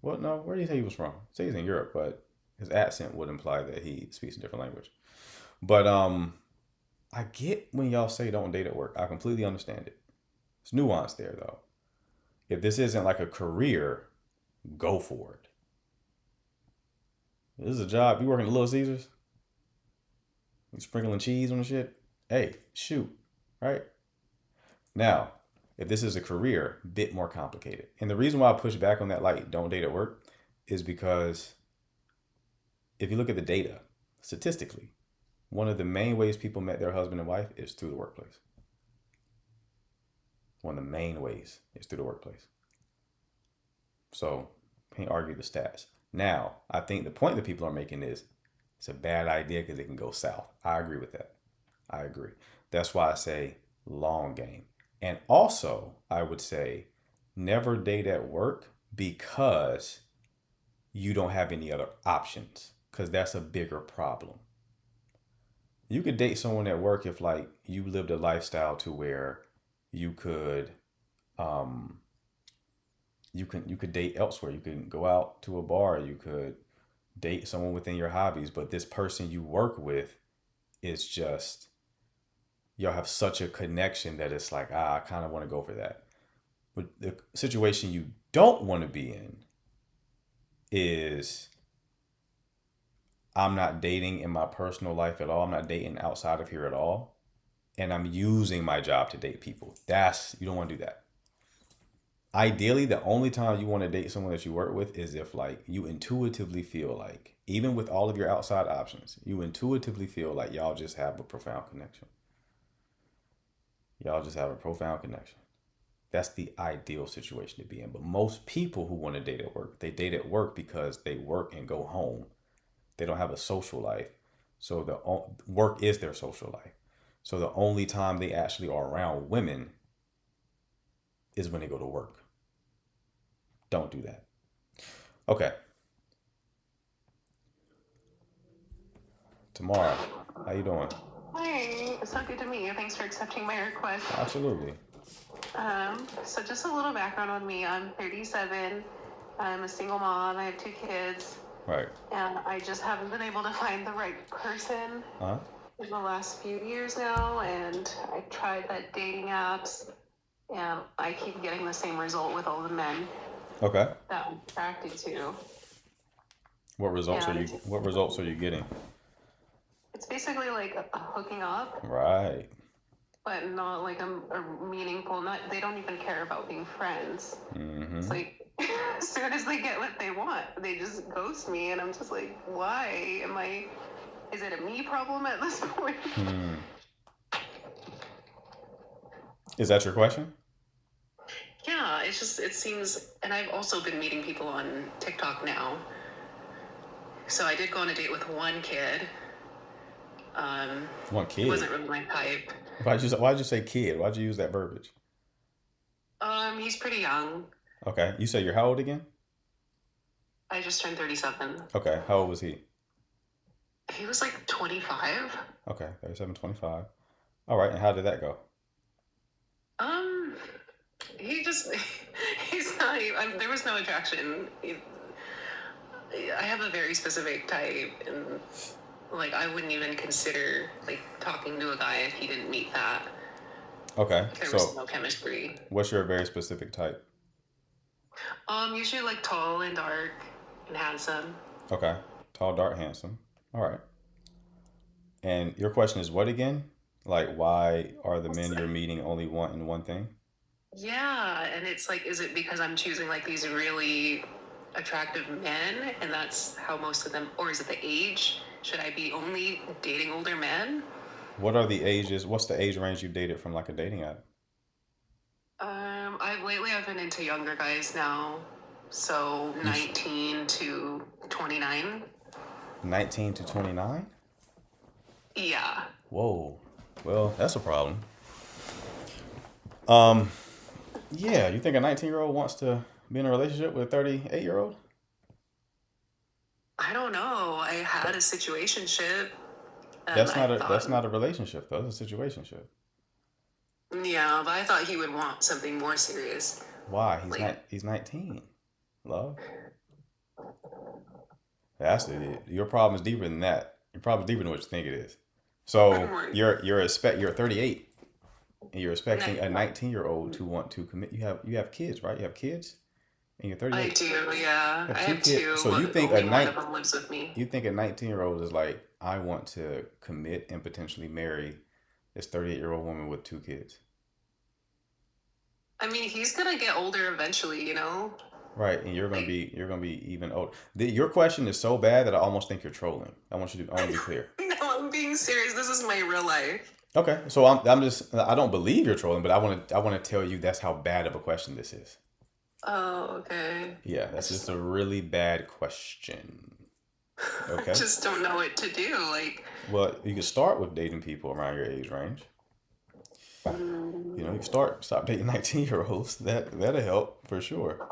where do you say he was from? Say he's in Europe, but his accent would imply that he speaks a different language. But I get when y'all say don't date at work. I completely understand it. It's nuance there, though. If this isn't like a career, go for it. This is a job. You working at Little Caesars? You sprinkling cheese on the shit? Hey, shoot. Right? Now, if this is a career, bit more complicated. And the reason why I push back on that, like, don't date at work, is because if you look at the data, statistically, one of the main ways people met their husband and wife is through the workplace. One of the main ways is through the workplace. So can't argue the stats. Now, I think the point that people are making is it's a bad idea because it can go south. I agree with that. I agree. That's why I say long game. And also, I would say never date at work because you don't have any other options, because that's a bigger problem. You could date someone at work if like you lived a lifestyle to where you could um you could date elsewhere. You can go out to a bar, you could date someone within your hobbies, but this person you work with is just y'all have such a connection that it's like, I kind of want to go for that. But the situation you don't want to be in is I'm not dating in my personal life at all. I'm not dating outside of here at all. And I'm using my job to date people. You don't want to do that. Ideally, the only time you want to date someone that you work with is if like you intuitively feel like, even with all of your outside options, you intuitively feel like y'all just have a profound connection. Y'all just have a profound connection. That's the ideal situation to be in. But most people who want to date at work, they date at work because they work and go home. They don't have a social life. So the work is their social life. So the only time they actually are around women is when they go to work. Don't do that. Okay. Tamara, how you doing? Hi, it's so good to meet you. Thanks for accepting my request. Absolutely. So just a little background on me. I'm 37. I'm a single mom. I have 2 kids, Right. and I just haven't been able to find the right person Huh? in the last few years now. And I tried that dating apps, and I keep getting the same result with all the men Okay. that I'm attracted to. What results And are you getting? it's basically like a hooking up, Right. but not like a meaningful. Not they don't even care about being friends. Mm-hmm. It's like as soon as they get what they want, they just ghost me, and I'm just like, why am I? Is it a me problem at this point? Hmm. Is that your question? Yeah, it's just it seems, and I've also been meeting people on TikTok now. So I did go on a date with one kid. One He kid. wasn't really my type. Why'd you say kid? Why'd you use that verbiage? He's pretty young. Okay. You say you're how old again? I just turned 37. Okay. How old was he? He was like 25. Okay. 37, 25. All right. And how did that go? He just, he's not, there was no attraction. I have a very specific type, and like I wouldn't even consider like talking to a guy if he didn't meet that. Okay. There was So no chemistry. what's your very specific type? Usually like tall and dark and handsome. Okay. Tall, dark, handsome. All right. And your question is what again? Like, why are the men you're meeting only wanting one thing? Yeah, and it's like, is it because I'm choosing like these really attractive men, and that's how most of them, or is it the age? Should I be only dating older men? What are the ages? What's the age range you've dated from like a dating app? I've been into younger guys now, so 19 to 29. 19 to 29? Yeah. Whoa. Well, that's a problem. Yeah, you think a 19-year-old wants to be in a relationship with a 38-year-old? I don't know. I had a situationship, and That's I not a that's thought, not a relationship though. It's a situationship. yeah, but I thought he would want something more serious. Why? Like, He's 19. Love. Your problem is deeper than that. Your problem is deeper than what you think it is. So you're 38 and you're expecting a 19-year-old to want to commit. You have kids, right? You have kids and you're I 38. do, yeah. You I have two have kids. 2, So you but think only one of them lives with me. you think a 19-year-old is like, I want to commit and potentially marry this 38-year-old woman with 2 kids. I mean, he's gonna get older eventually, you know? Right, and you're Like, gonna be even older. Your question is so bad that I almost think you're trolling. I want to be clear. no, I'm being being serious. This is my real life. Okay, so I'm just I don't believe you're trolling, but I want to tell you that's how bad of a question this is. Oh, okay. Yeah, that's just a really bad question. I Okay. just don't know what to do. Like, Well, you can start with dating people around your age range. You know, you can stop dating 19-year-olds. That'll help for sure.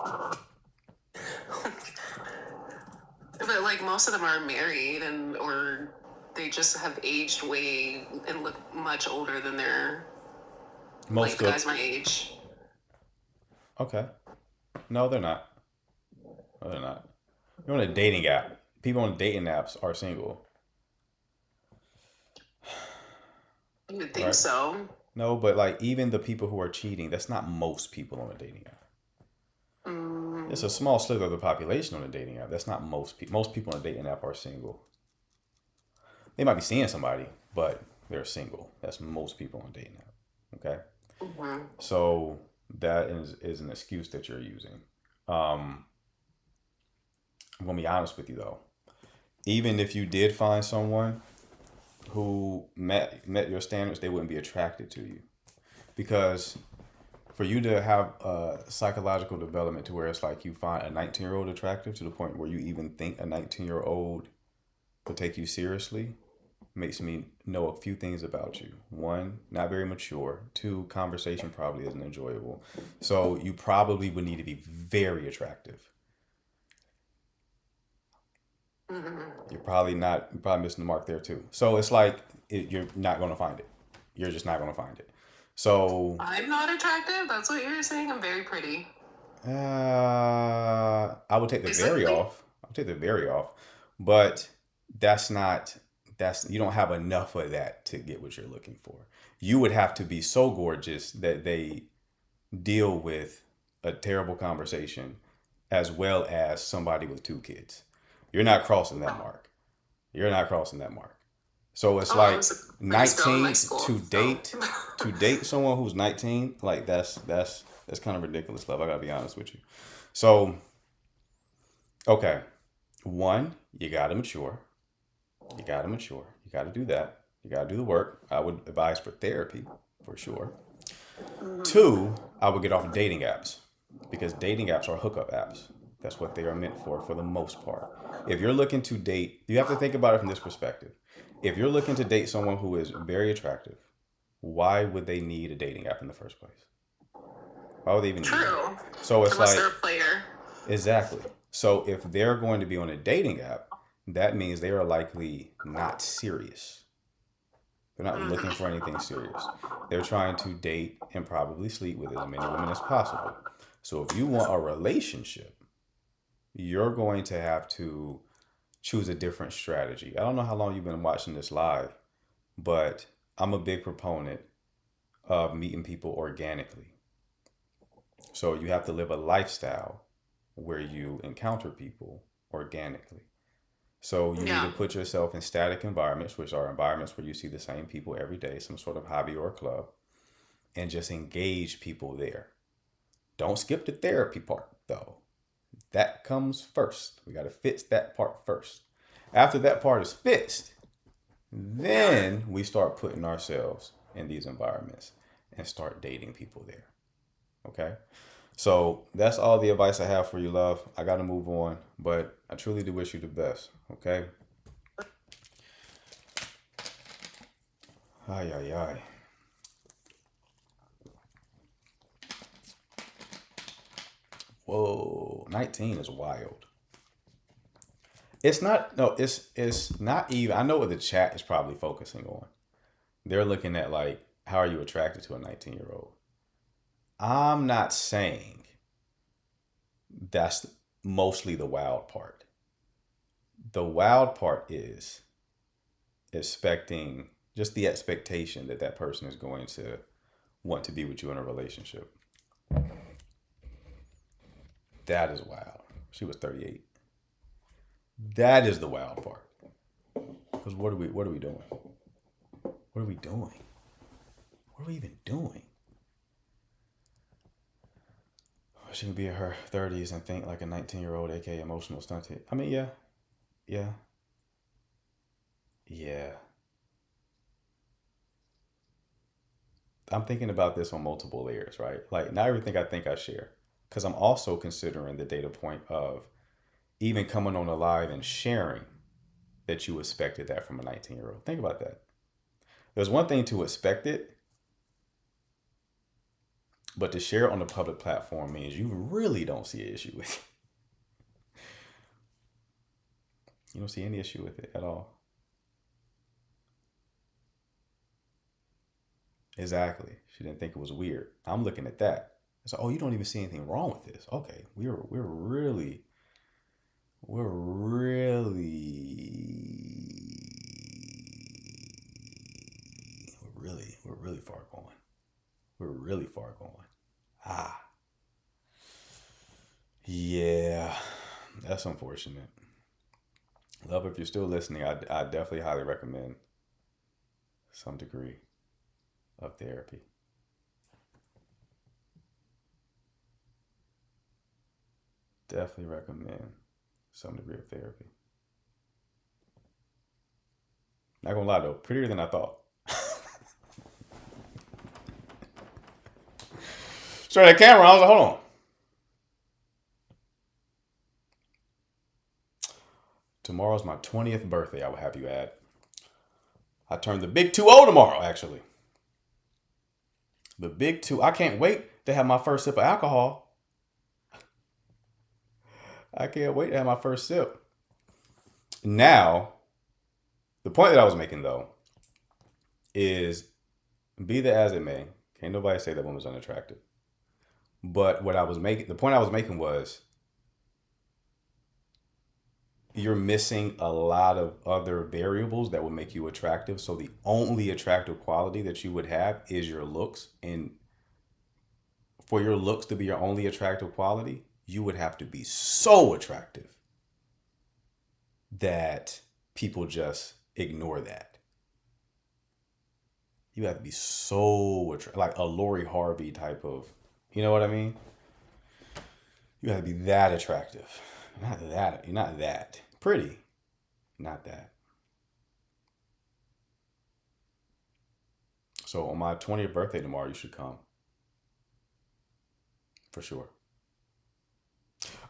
but like most of them are married or they just have aged way and look much older than their like Most the of guys my age. Okay. No, they're not. No, they're not. You're on a dating app. People on dating apps are single, You would think right? so. No, but like even the people who are cheating, that's not most people on a dating app. It's a small sliver of the population on a dating app. That's not most people. Most people on a dating app are single. They might be seeing somebody, but they're single. That's most people on a dating app. Okay. Mhm. So that is an excuse that you're using. I'm gonna be honest with you though. Even if you did find someone who met your standards, they wouldn't be attracted to you because for you to have a psychological development to where it's like you find a 19-year-old attractive to the point where you even think a 19-year-old will take you seriously makes me know a few things about you. One, not very mature. Two, conversation probably isn't enjoyable. So you probably would need to be very attractive. You're probably missing the mark there too. So it's like you're not going to find it. You're just not going to find it. So I'm not attractive. That's what you're saying. I'm very pretty. I would take the very Basically. off. I would take the very off, but that's not you don't have enough of that to get what you're looking for. You would have to be so gorgeous that they deal with a terrible conversation as well as somebody with two kids. You're not crossing that mark. You're not crossing that mark. So it's Oh, I like was the prettiest girl in my 19 school. to So date someone who's 19, like that's kind of ridiculous, love. I gotta be honest with you. So, okay. One, you gotta mature. You gotta mature. You gotta do that. You gotta do the work. I would advise for therapy for sure. Two, I would get off of dating apps because dating apps are hookup apps. That's what they are meant for the most part. If you're looking to date, you have to think about it from this perspective. If you're looking to date someone who is very attractive, why would they need a dating app in the first place? Why would they even need that? true. So it's Unless like, they're a player. exactly. So if they're going to be on a dating app, that means they are likely not serious. They're not looking for anything serious. They're trying to date and probably sleep with as many women as possible. So if you want a relationship, you're going to have to choose a different strategy. I don't know how long you've been watching this live, but I'm a big proponent of meeting people organically. So you have to live a lifestyle where you encounter people organically. So you need to Yeah. put yourself in static environments, which are environments where you see the same people every day, some sort of hobby or club, and just engage people there. Don't skip the therapy part though. That comes first. We got to fix that part first. After that part is fixed, then we start putting ourselves in these environments and start dating people there. Okay? So that's all the advice I have for you, love. I got to move on, but I truly do wish you the best. Okay? Ay, ay, ay. Whoa, 19 is wild. It's not, no, it's not even, I know what the chat is probably focusing on. They're looking at like, how are you attracted to a 19-year-old? I'm not saying that's mostly the wild part. The wild part is expecting just the expectation that that person is going to want to be with you in a relationship. That is wild. She was 38. That is the wild part. Because what are we doing? What are we doing? What are we even doing? She could be in her 30s and think like a 19-year-old, aka emotional stunted. I mean, yeah. I'm thinking about this on multiple layers, right? Like not everything I think I share, because I'm also considering the data point of even coming on a live and sharing that you expected that from a 19-year-old. Think about that. There's one thing to expect it, but to share it on a public platform means you really don't see an issue with it. You don't see any issue with it at all. Exactly. She didn't think it was weird. I'm looking at that. So, oh, you don't even see anything wrong with this. Okay, we're really far going. We're really far going. Ah, yeah, that's unfortunate. Love, if you're still listening, I definitely highly recommend some degree of therapy. Definitely recommend some degree of therapy. Not gonna lie though, prettier than I thought. Straight that camera, I was like, hold on. Tomorrow's my 20th birthday, I will have you add. I turned the big 2-0 tomorrow, actually. The big 2. I can't wait to have my first sip of alcohol. I can't wait to have my first sip. Now, the point that I was making, though, is be that as it may, can't nobody say that woman's unattractive. But the point I was making was, you're missing a lot of other variables that would make you attractive. So the only attractive quality that you would have is your looks. And for your looks to be your only attractive quality, you would have to be so attractive that people just ignore that. You have to be so attractive, like a Lori Harvey type of, you know what I mean? You have to be that attractive. You're not that pretty. Not that. So on my 20th birthday tomorrow, you should come. For sure.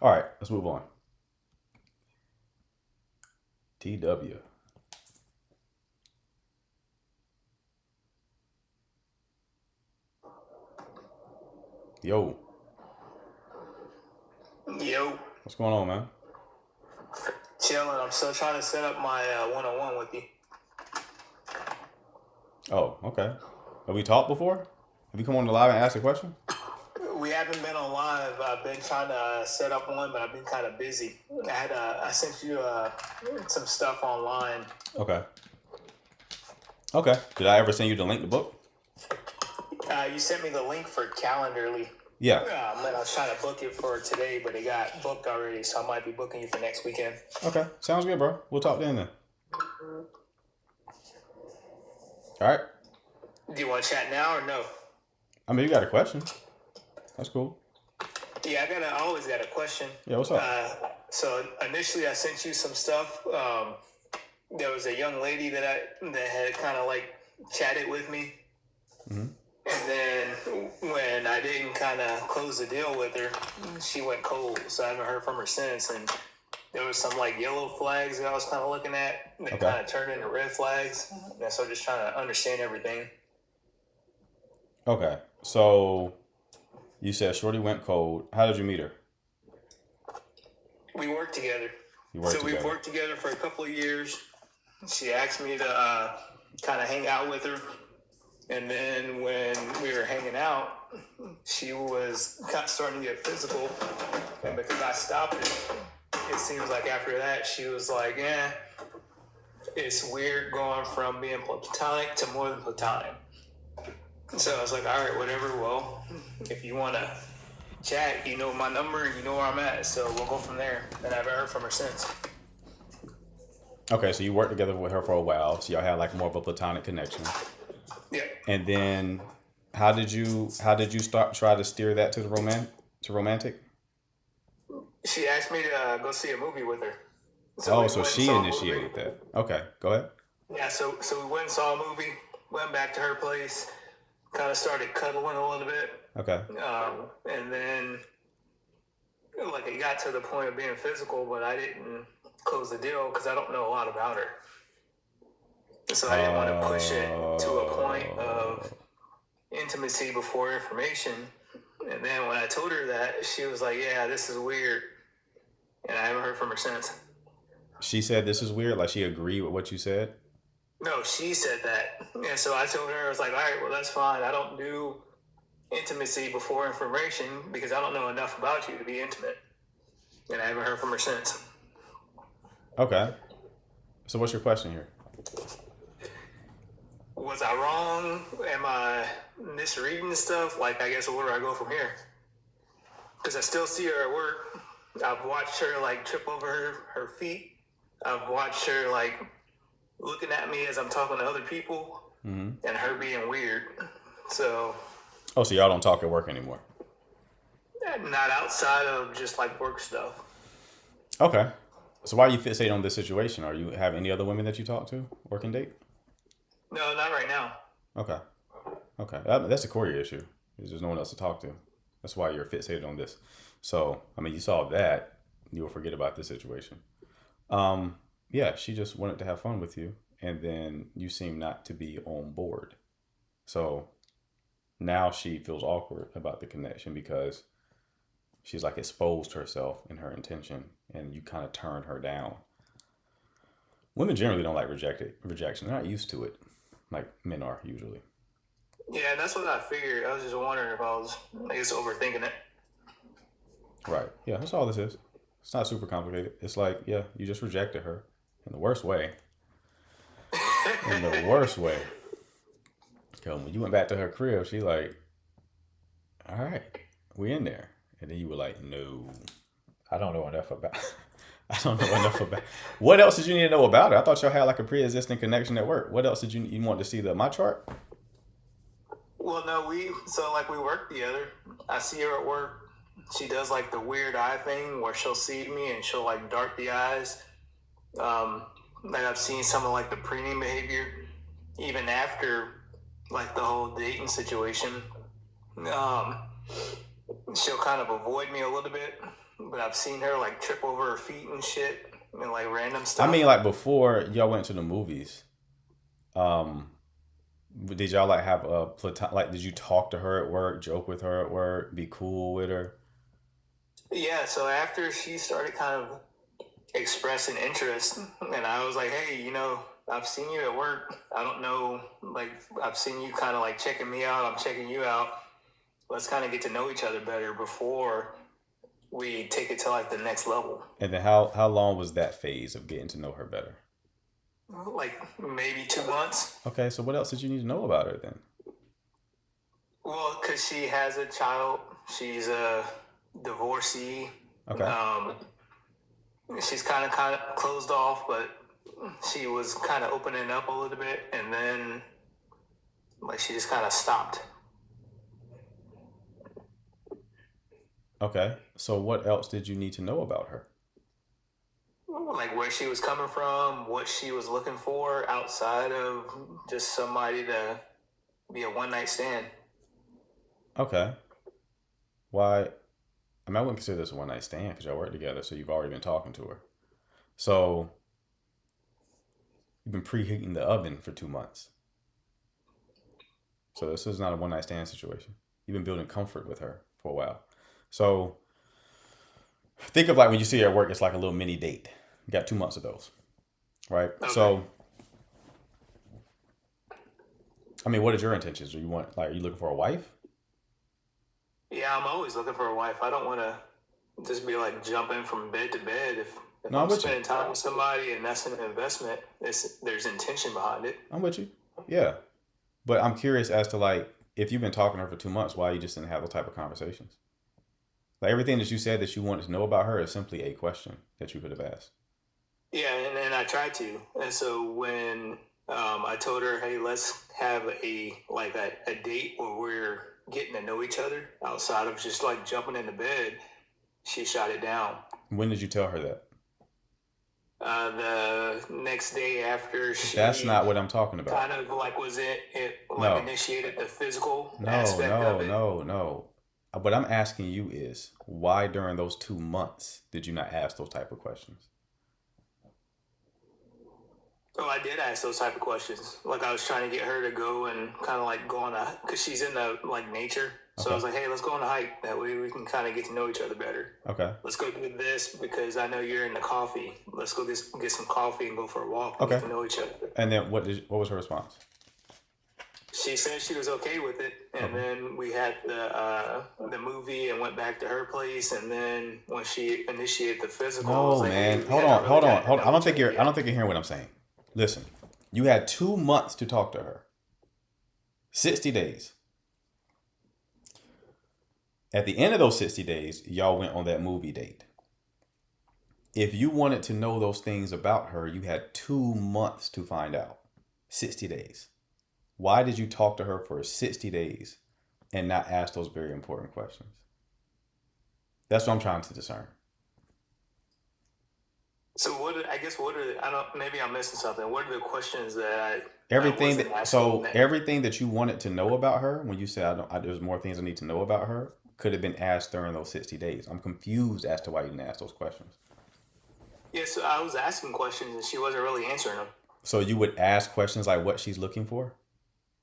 All right, let's move on. TW. Yo. Yo, What's going on, man? chilling. I'm still trying to set up my one-on-one with you. Oh, okay. Have we talked before? Have you come on the live and asked a question? We haven't been on live. I've been trying to set up one, but I've been kind of busy. I sent you some stuff online. Okay. Okay. Did I ever send you the link to book? You sent me the link for Calendarly. Yeah. I was trying to book it for today, but it got booked already, so I might be booking you for next weekend. Okay. Sounds good, bro. We'll talk then. All right. Do you want to chat now or no? I mean, you got a question. That's cool. Yeah, I always got a question. Yeah, what's up? So initially, I sent you some stuff. There was a young lady that had kind of like chatted with me. Mm-hmm. And then when I didn't kind of close the deal with her, she went cold. So I haven't heard from her since. And there was some like yellow flags that I was kind of looking at that kind of turned into red flags. And so just trying to understand everything. Okay. So you said Shorty went cold. How did you meet her? We worked together. You worked together. We've worked together for a couple of years. She asked me to kind of hang out with her. And then when we were hanging out, she was starting to get physical. And because I stopped it seems like after that, she was like, it's weird going from being platonic to more than platonic. So I was like, all right, whatever. Well, if you want to chat, you know my number and you know where I'm at. So we'll go from there. And I haven't heard from her since. Okay, so you worked together with her for a while. So y'all had like more of a platonic connection. Yeah. And then how did you try to steer that to romantic? She asked me to go see a movie with her. So she initiated that. Okay, go ahead. Yeah, so we went and saw a movie, went back to her place, kind of started cuddling a little bit. Okay. And then, like, it got to the point of being physical, but I didn't close the deal because I don't know a lot about her. So I didn't want to push it to a point of intimacy before information. And then when I told her that, she was like, yeah, this is weird. And I haven't heard from her since. She said this is weird. Like she agreed with what you said. No, she said that. And so I told her, I was like, all right, well, that's fine. I don't do intimacy before information because I don't know enough about you to be intimate. And I haven't heard from her since. Okay. So what's your question here? Was I wrong? Am I misreading stuff? Like, I guess, where do I go from here? Because I still see her at work. I've watched her, like, trip over her feet. I've watched her, like, looking at me as I'm talking to other people. And her being weird. So... Oh, so y'all don't talk at work anymore? Not outside of just, like, work stuff. Okay. So why are you fixated on this situation? Are you have any other women that you talk to, work and date? No, not right now. Okay. Okay. That's a core issue. There's no one else to talk to. That's why you're fixated on this. So, I mean, you solve that, you'll forget about this situation. Yeah, she just wanted to have fun with you, and then you seem not to be on board. So now she feels awkward about the connection because she's like exposed herself and her intention, and you kind of turn her down. Women generally don't like rejection. They're not used to it, like men are usually. Yeah, that's what I figured. I was just wondering if I was, I guess, overthinking it. Right. Yeah, that's all this is. It's not super complicated. It's like, yeah, you just rejected her in the worst way. In the worst way. Because when you went back to her crib, she like, all right, we in there. And then you were like, no, I don't know enough about I don't know enough about What else did you need to know about her? I thought y'all had like a pre-existing connection at work. What else did you want to see my chart? Well, no, we work together. I see her at work. She does like the weird eye thing where she'll see me and she'll like dart the eyes. Like I've seen some of like the preening behavior even after like the whole dating situation. She'll kind of avoid me a little bit, but I've seen her like trip over her feet and shit and like random stuff. I mean, like before y'all went to the movies, did y'all like have a did you talk to her at work, joke with her at work, be cool with her? Yeah, so after she started kind of expressing interest, and I was like, hey, I've seen you at work. I don't know, like, I've seen you kind of like checking me out. I'm checking you out. Let's kind of get to know each other better before we take it to like the next level. And then how long was that phase of getting to know her better? Like maybe 2 months. Okay, so what else did you need to know about her then? Well, because she has a child. She's a divorcee. Okay. She's kind of closed off, but she was kind of opening up a little bit, and then like she just kind of stopped. Okay, so what else did you need to know about her? Like where she was coming from, what she was looking for outside of just somebody to be a one-night stand. Okay. Why? I mean, I wouldn't consider this a one-night stand because y'all work together, so you've already been talking to her. So you've been preheating the oven for 2 months. So this is not a one-night stand situation. You've been building comfort with her for a while. So think of like when you see her at work, it's like a little mini date. You got 2 months of those, right? Okay. So, I mean, what is your intentions? Do you want, like, are you looking for a wife? Yeah, I'm always looking for a wife. I don't want to just be like jumping from bed to bed. If No, I'm spending time with somebody and that's an investment, there's intention behind it. I'm with you. Yeah. But I'm curious as to like, if you've been talking to her for 2 months, why you just didn't have those type of conversations? Like everything that you said that you wanted to know about her is simply a question that you could have asked. Yeah, and I tried to. And so when I told her, hey, let's have a date where we're getting to know each other outside of just like jumping into bed, she shot it down. When did you tell her that? The next day after she That's not what I'm talking about. kind of like was it like No. initiated the physical No, aspect of it. no. What I'm asking you is why during those 2 months did you not ask those type of questions? Oh, I did ask those type of questions. Like I was trying to get her to go and kind of like go on a, because she's in the like nature. So I was like, hey, let's go on a hike. That way we can kind of get to know each other better. Okay. Let's go do this because I know you're into coffee. Let's go get some coffee and go for a walk and Okay. get to know each other. And then what was her response? She said she was okay with it, and then we had the movie and went back to her place. And then when she initiated the physical, I was No, like, man. hey, we Hold haven't on, really hold on, gotten hold to on. I know don't think each you're other I don't yet. think you're hearing what I'm saying. Listen, you had 2 months to talk to her. 60 days. At the end of those 60 days, y'all went on that movie date. If you wanted to know those things about her, you had 2 months to find out. 60 days. Why did you talk to her for 60 days and not ask those very important questions? That's what I'm trying to discern. So I guess what are I don't maybe I'm missing something. What are the questions that I Everything wasn't that asking that- everything that you wanted to know about her when you said there's more things I need to know about her could have been asked during those 60 days. I'm confused as to why you didn't ask those questions. Yeah, so I was asking questions and she wasn't really answering them. So you would ask questions like what she's looking for?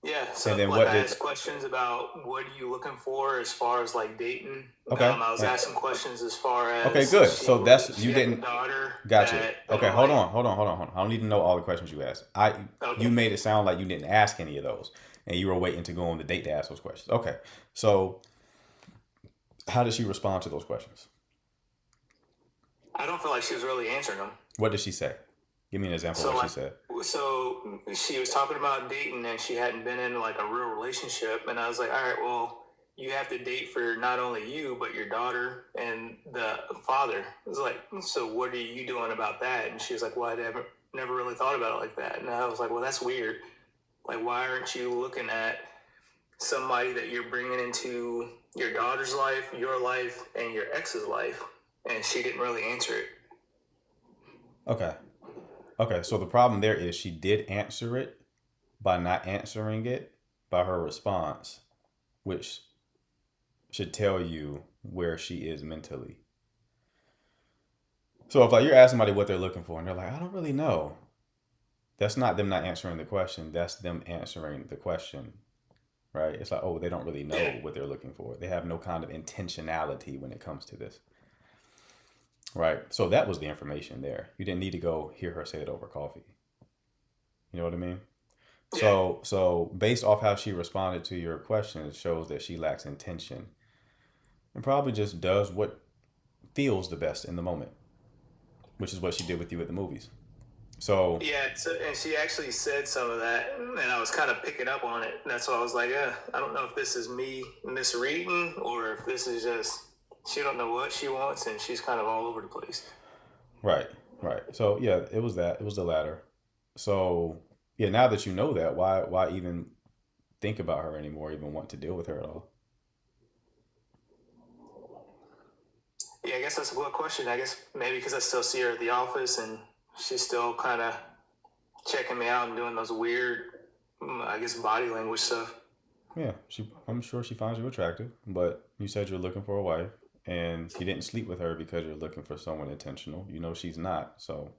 Yeah, so And then like what I did- asked questions about what are you looking for as far as like dating. Okay. I was asking questions as far as Okay, good. So that's- you she had a didn't- daughter. Gotcha. that, Okay, like, hold on. I don't need to know all the questions you asked. Okay. You made it sound like you didn't ask any of those, and you were waiting to go on the date to ask those questions. Okay, so how did she respond to those questions? I don't feel like she was really answering them. What did she say? Give me an example of what she said. So she was talking about dating and she hadn't been in like a real relationship, and I was like, all right, well, you have to date for not only you but your daughter and the father. I was like, so what are you doing about that? And she was like, well, I never really thought about it like that. And I was like, well, that's weird. Like, why aren't you looking at somebody that you're bringing into your daughter's life, your life, and your ex's life? And she didn't really answer it. Okay, so the problem there is she did answer it by not answering it by her response, which should tell you where she is mentally. So if like you're asking somebody what they're looking for and they're like, I don't really know. That's not them not answering the question. That's them answering the question, right? It's like, oh, they don't really know Yeah. what they're looking for. They have no kind of intentionality when it comes to this. Right. So that was the information there. You didn't need to go hear her say it over coffee. You know what I mean? Yeah. So based off how she responded to your question, it shows that she lacks intention and probably just does what feels the best in the moment, which is what she did with you at the movies. So Yeah, and she actually said some of that, and I was kind of picking up on it. That's why I was like, I don't know if this is me misreading or if this is just she don't know what she wants and she's kind of all over the place. right. So yeah, it was that. It was the latter. So yeah, now that you know that, why even think about her anymore? Even want to deal with her at all? Yeah, I guess that's a good question. I guess maybe because I still see her at the office and she's still kind of checking me out and doing those weird, I guess, body language stuff. Yeah, I'm sure she finds you attractive, but you said you're looking for a wife, and you didn't sleep with her because you're looking for someone intentional. You know she's not, so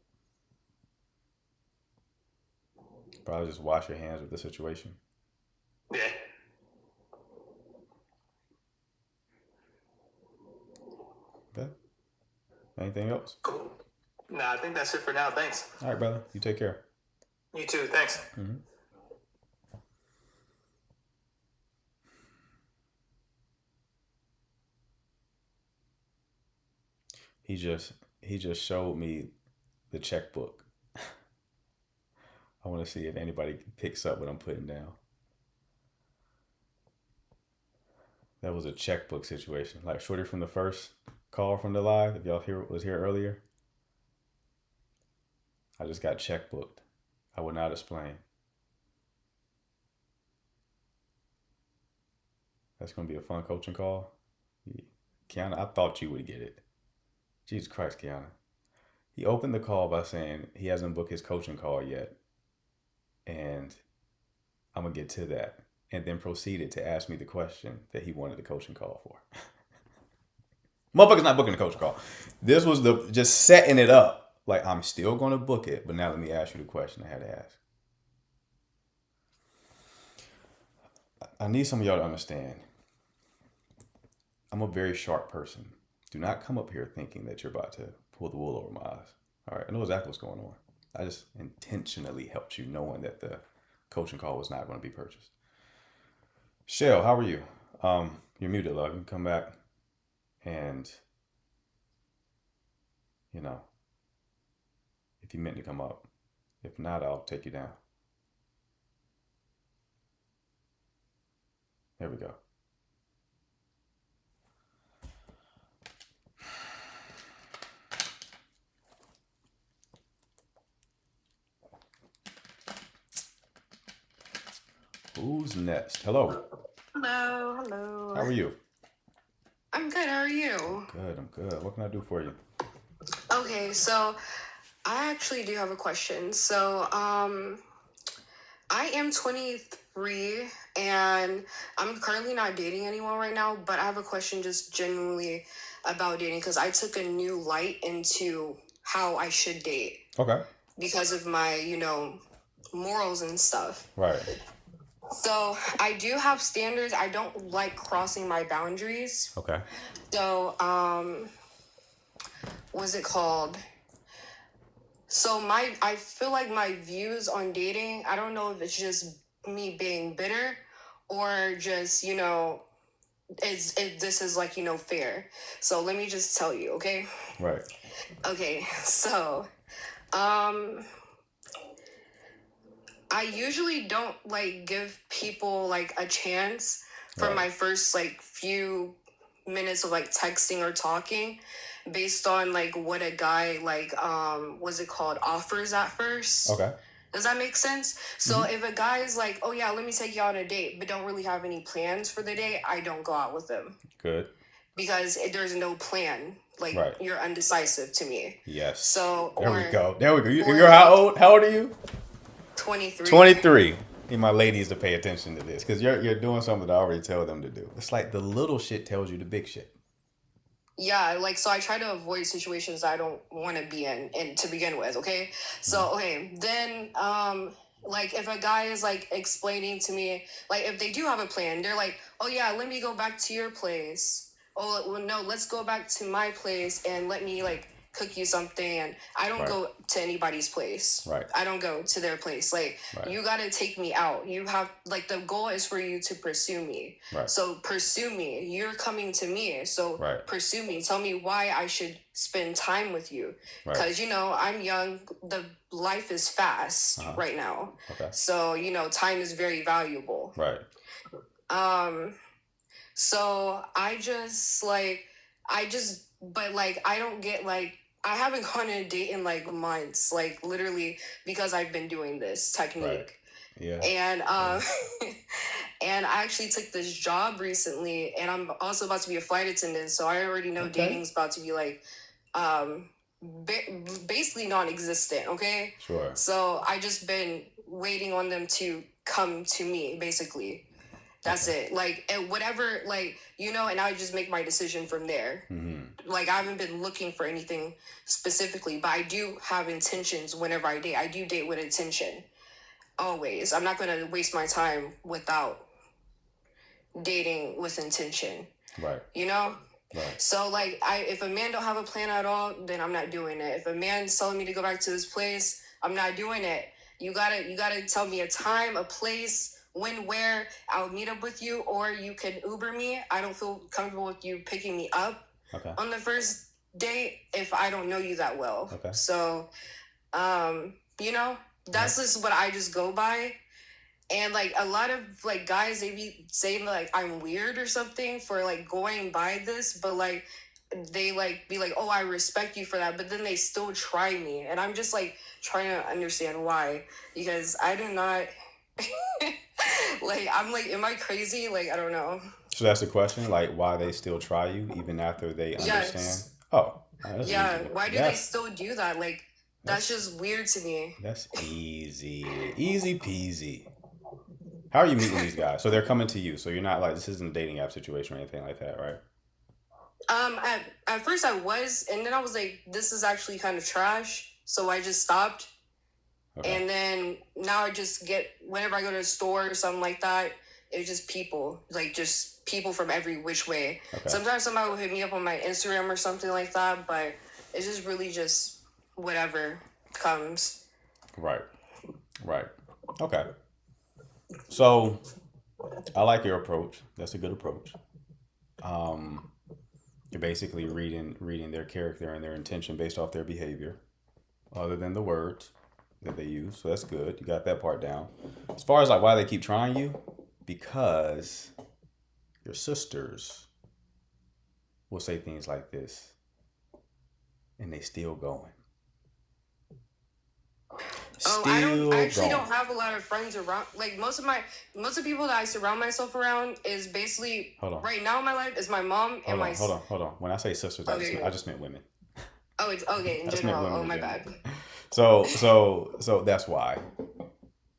probably just wash your hands of the situation. Yeah. Okay. Anything else? Cool. Nah, I think that's it for now. Thanks. All right, brother. You take care. You too. Thanks. Mm-hmm. He just showed me the checkbook. I want to see if anybody picks up what I'm putting down. That was a checkbook situation, like Shorty from the first call from the live. If y'all was here earlier, I just got checkbooked. I will not explain. That's gonna be a fun coaching call. Kiana, I thought you would get it. Jesus Christ, Kiana. He opened the call by saying he hasn't booked his coaching call yet. And I'm going to get to that. And then proceeded to ask me the question that he wanted the coaching call for. Motherfucker's not booking the coaching call. This was just setting it up. Like, I'm still going to book it, but now let me ask you the question I had to ask. I need some of y'all to understand. I'm a very sharp person. Do not come up here thinking that you're about to pull the wool over my eyes. All right, I know exactly what's going on. I just intentionally helped you knowing that the coaching call was not going to be purchased. Shell, how are you? You're muted, love. You can come back and, you know, if you meant to come up. If not, I'll take you down. There we go. Who's next? Hello. Hello. How are you? I'm good. How are you? Good, I'm good. What can I do for you? Okay, so I actually do have a question. So, I am 23 and I'm currently not dating anyone right now, but I have a question just genuinely about dating because I took a new light into how I should date Okay. because of my, morals and stuff. Right. So I do have standards. I don't like crossing my boundaries. Okay. So, what's it called? So I feel like my views on dating, I don't know if it's just me being bitter or just, if this is like, fair. So let me just tell you, okay? Right. Okay, so, I usually don't like give people like a chance for Right. my first like few minutes of like texting or talking based on like what a guy like what's it called offers at first. Okay. Does that make sense? So if a guy is like, oh yeah, let me take you out on a date, but don't really have any plans for the date, I don't go out with them Good. because there's no plan. Like Right. you're undecisive to me. Yes. So There we or go. There we go. or You're how like old? How old are you? 23. 23. Need my ladies to pay attention to this because you're doing something that I already tell them to do. It's like the little shit tells you the big shit. Yeah, like so I try to avoid situations I don't want to be in and to begin with, okay? So okay, then like if a guy is like explaining to me, like if they do have a plan, they're like, "Oh yeah, let me go back to your place." Oh, well no, let's go back to my place and let me like cook you something and I don't Right. go to anybody's place. Right. I don't go to their place. Like Right. you got to take me out. You have like the goal is for you to pursue me. Right. So pursue me. You're coming to me. So Right. pursue me. Tell me why I should spend time with you. Right. Because, I'm young. The life is fast Uh-huh. right now. Okay. So, time is very valuable. Right. So but like, I don't get like, I haven't gone on a date in like months, like literally because I've been doing this technique. Right. Yeah. And and I actually took this job recently and I'm also about to be a flight attendant, so I already know Okay. dating's about to be like basically non-existent, okay? Sure. So I just been waiting on them to come to me, basically. That's it. Like, and whatever, like, and I just make my decision from there. Like, I haven't been looking for anything specifically, but I do have intentions whenever I date. I do date with intention. Always. I'm not going to waste my time without dating with intention. Right. Right. So, like, if a man don't have a plan at all, then I'm not doing it. If a man's telling me to go back to his place, I'm not doing it. You gotta tell me a time, a place, when, where, I'll meet up with you, or you can Uber me. I don't feel comfortable with you picking me up Okay. on the first date if I don't know you that well. Okay. So, that's just what I just go by. And like a lot of like guys, they be saying like I'm weird or something for like going by this, but like they like be like, oh, I respect you for that, but then they still try me, and I'm just like trying to understand why, because I do not like I'm like, am I crazy? Like I don't know. So that's the question, like why they still try you even after they understand? Yes. Oh, that's Yeah, easy. why do they still do that? Like, that's just weird to me. That's easy. Easy peasy. How are you meeting these guys? So they're coming to you. So you're not like, this isn't a dating app situation or anything like that, right? At first I was, and then I was like, this is actually kind of trash. So I just stopped. Okay. And then now I just get, whenever I go to a store or something like that, it's just people, like just people from every which way. Okay. Sometimes somebody will hit me up on my Instagram or something like that, but it's just really just whatever comes. Right. Right. Okay. So I like your approach. That's a good approach. You're basically reading their character and their intention based off their behavior, other than the words that they use. So that's good. You got that part down. As far as like why they keep trying you, because your sisters will say things like this, and they still going. I actually don't have a lot of friends around. Like most of people that I surround myself around is basically right now in my life is my mom and my. Hold on. When I say sisters, I just meant women. Oh, it's okay in general. Oh, my bad. So that's why.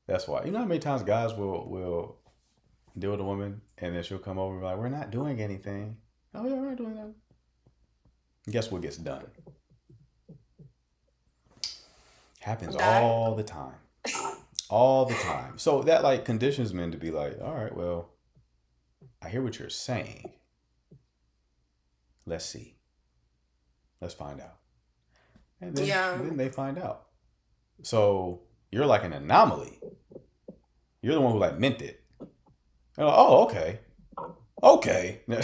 That's why. You know how many times guys will deal with a woman and then she'll come over and be like, we're not doing anything. Oh yeah, we're not doing that. Guess what gets done? Happens all the time. All the time. So that like conditions men to be like, all right, well, I hear what you're saying. Let's see. Let's find out. And then they find out. So you're like an anomaly. You're the one who like meant it. They're like, oh, okay. Okay. Now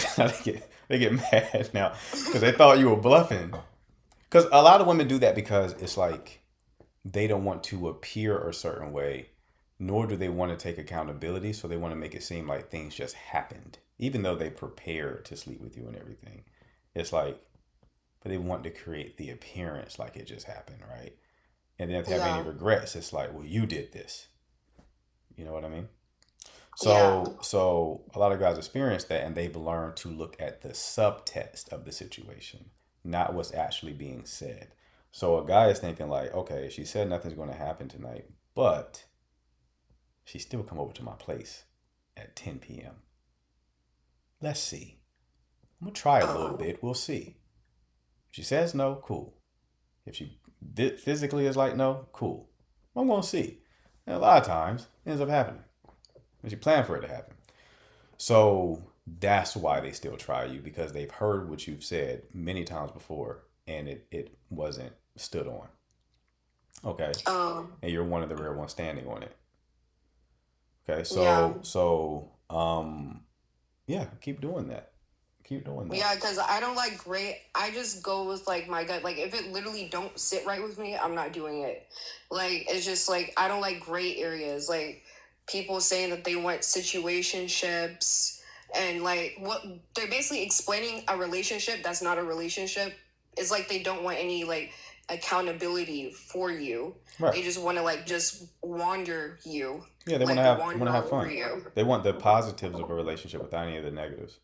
they get mad now because they thought you were bluffing. Because a lot of women do that because it's like they don't want to appear a certain way, nor do they want to take accountability. So they want to make it seem like things just happened, even though they prepared to sleep with you and everything. It's like, but they want to create the appearance like it just happened, right? And then if they have any regrets, it's like, well, you did this. You know what I mean? So a lot of guys experience that, and they've learned to look at the subtext of the situation, not what's actually being said. So a guy is thinking like, okay, she said nothing's going to happen tonight, but she still come over to my place at 10 p.m. Let's see. I'm going to try a little bit. We'll see. If she says no, cool. If she physically is like no, cool. I'm going to see. And a lot of times it ends up happening. But you plan for it to happen. So that's why they still try you, because they've heard what you've said many times before and it wasn't stood on. Okay. And you're one of the rare ones standing on it. Okay. Yeah, keep doing that. Keep doing that. Yeah, because I don't like gray. I just go with like my gut. Like if it literally don't sit right with me, I'm not doing it. Like it's just like I don't like gray areas. Like people saying that they want situationships and like what they're basically explaining a relationship that's not a relationship. It's like they don't want any like accountability for you. Right. They just want to like just wander you. Yeah, they want to have fun. They want the positives of a relationship without any of the negatives.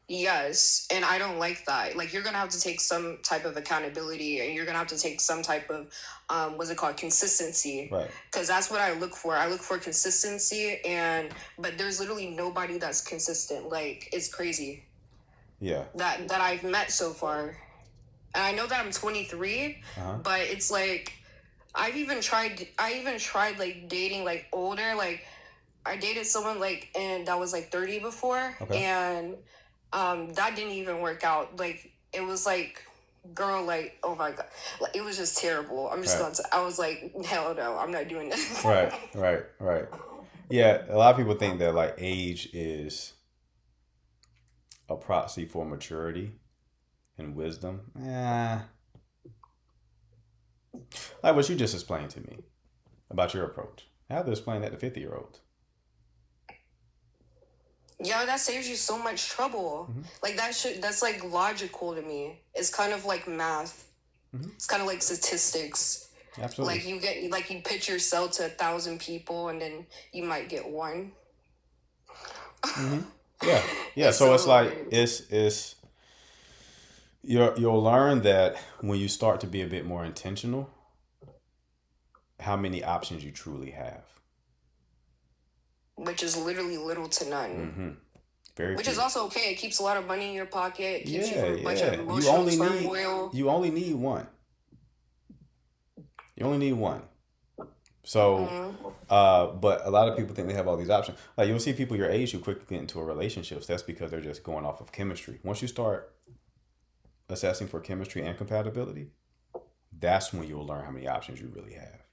Yes, and I don't like that. Like, you're going to have to take some type of accountability, and you're going to have to take some type of, what's it called, consistency. Right. Because that's what I look for. I look for consistency, but there's literally nobody that's consistent. Like, it's crazy. Yeah. That I've met so far. And I know that I'm 23, but it's like, I even tried, like, dating, like, older. Like, I dated someone, like, and that was, like, 30 before, and that didn't even work out. Like, it was like, girl, like, oh my God. Like, it was just terrible. I'm just gonna I was like, hell no, I'm not doing this. Right. Yeah, a lot of people think that, like, age is a proxy for maturity and wisdom. Like what you just explained to me about your approach. I have to explain that to 50-year-olds. Yeah, that saves you so much trouble. Mm-hmm. Like that's like logical to me. It's kind of like math. Mm-hmm. It's kind of like statistics. Absolutely. Like you pitch yourself to 1,000 people and then you might get one. Mm-hmm. Yeah. So it's like it's You'll learn that when you start to be a bit more intentional, how many options you truly have. Which is literally little to none. Mm-hmm. Very Which few. is also okay. It keeps a lot of money in your pocket. It keeps you Yeah, from a bunch of yeah. emotional turmoil. You only need one. You only need one. So, but a lot of people think they have all these options. Like you'll see people your age who quickly get into a relationships. That's because they're just going off of chemistry. Once you start assessing for chemistry and compatibility, that's when you'll learn how many options you really have.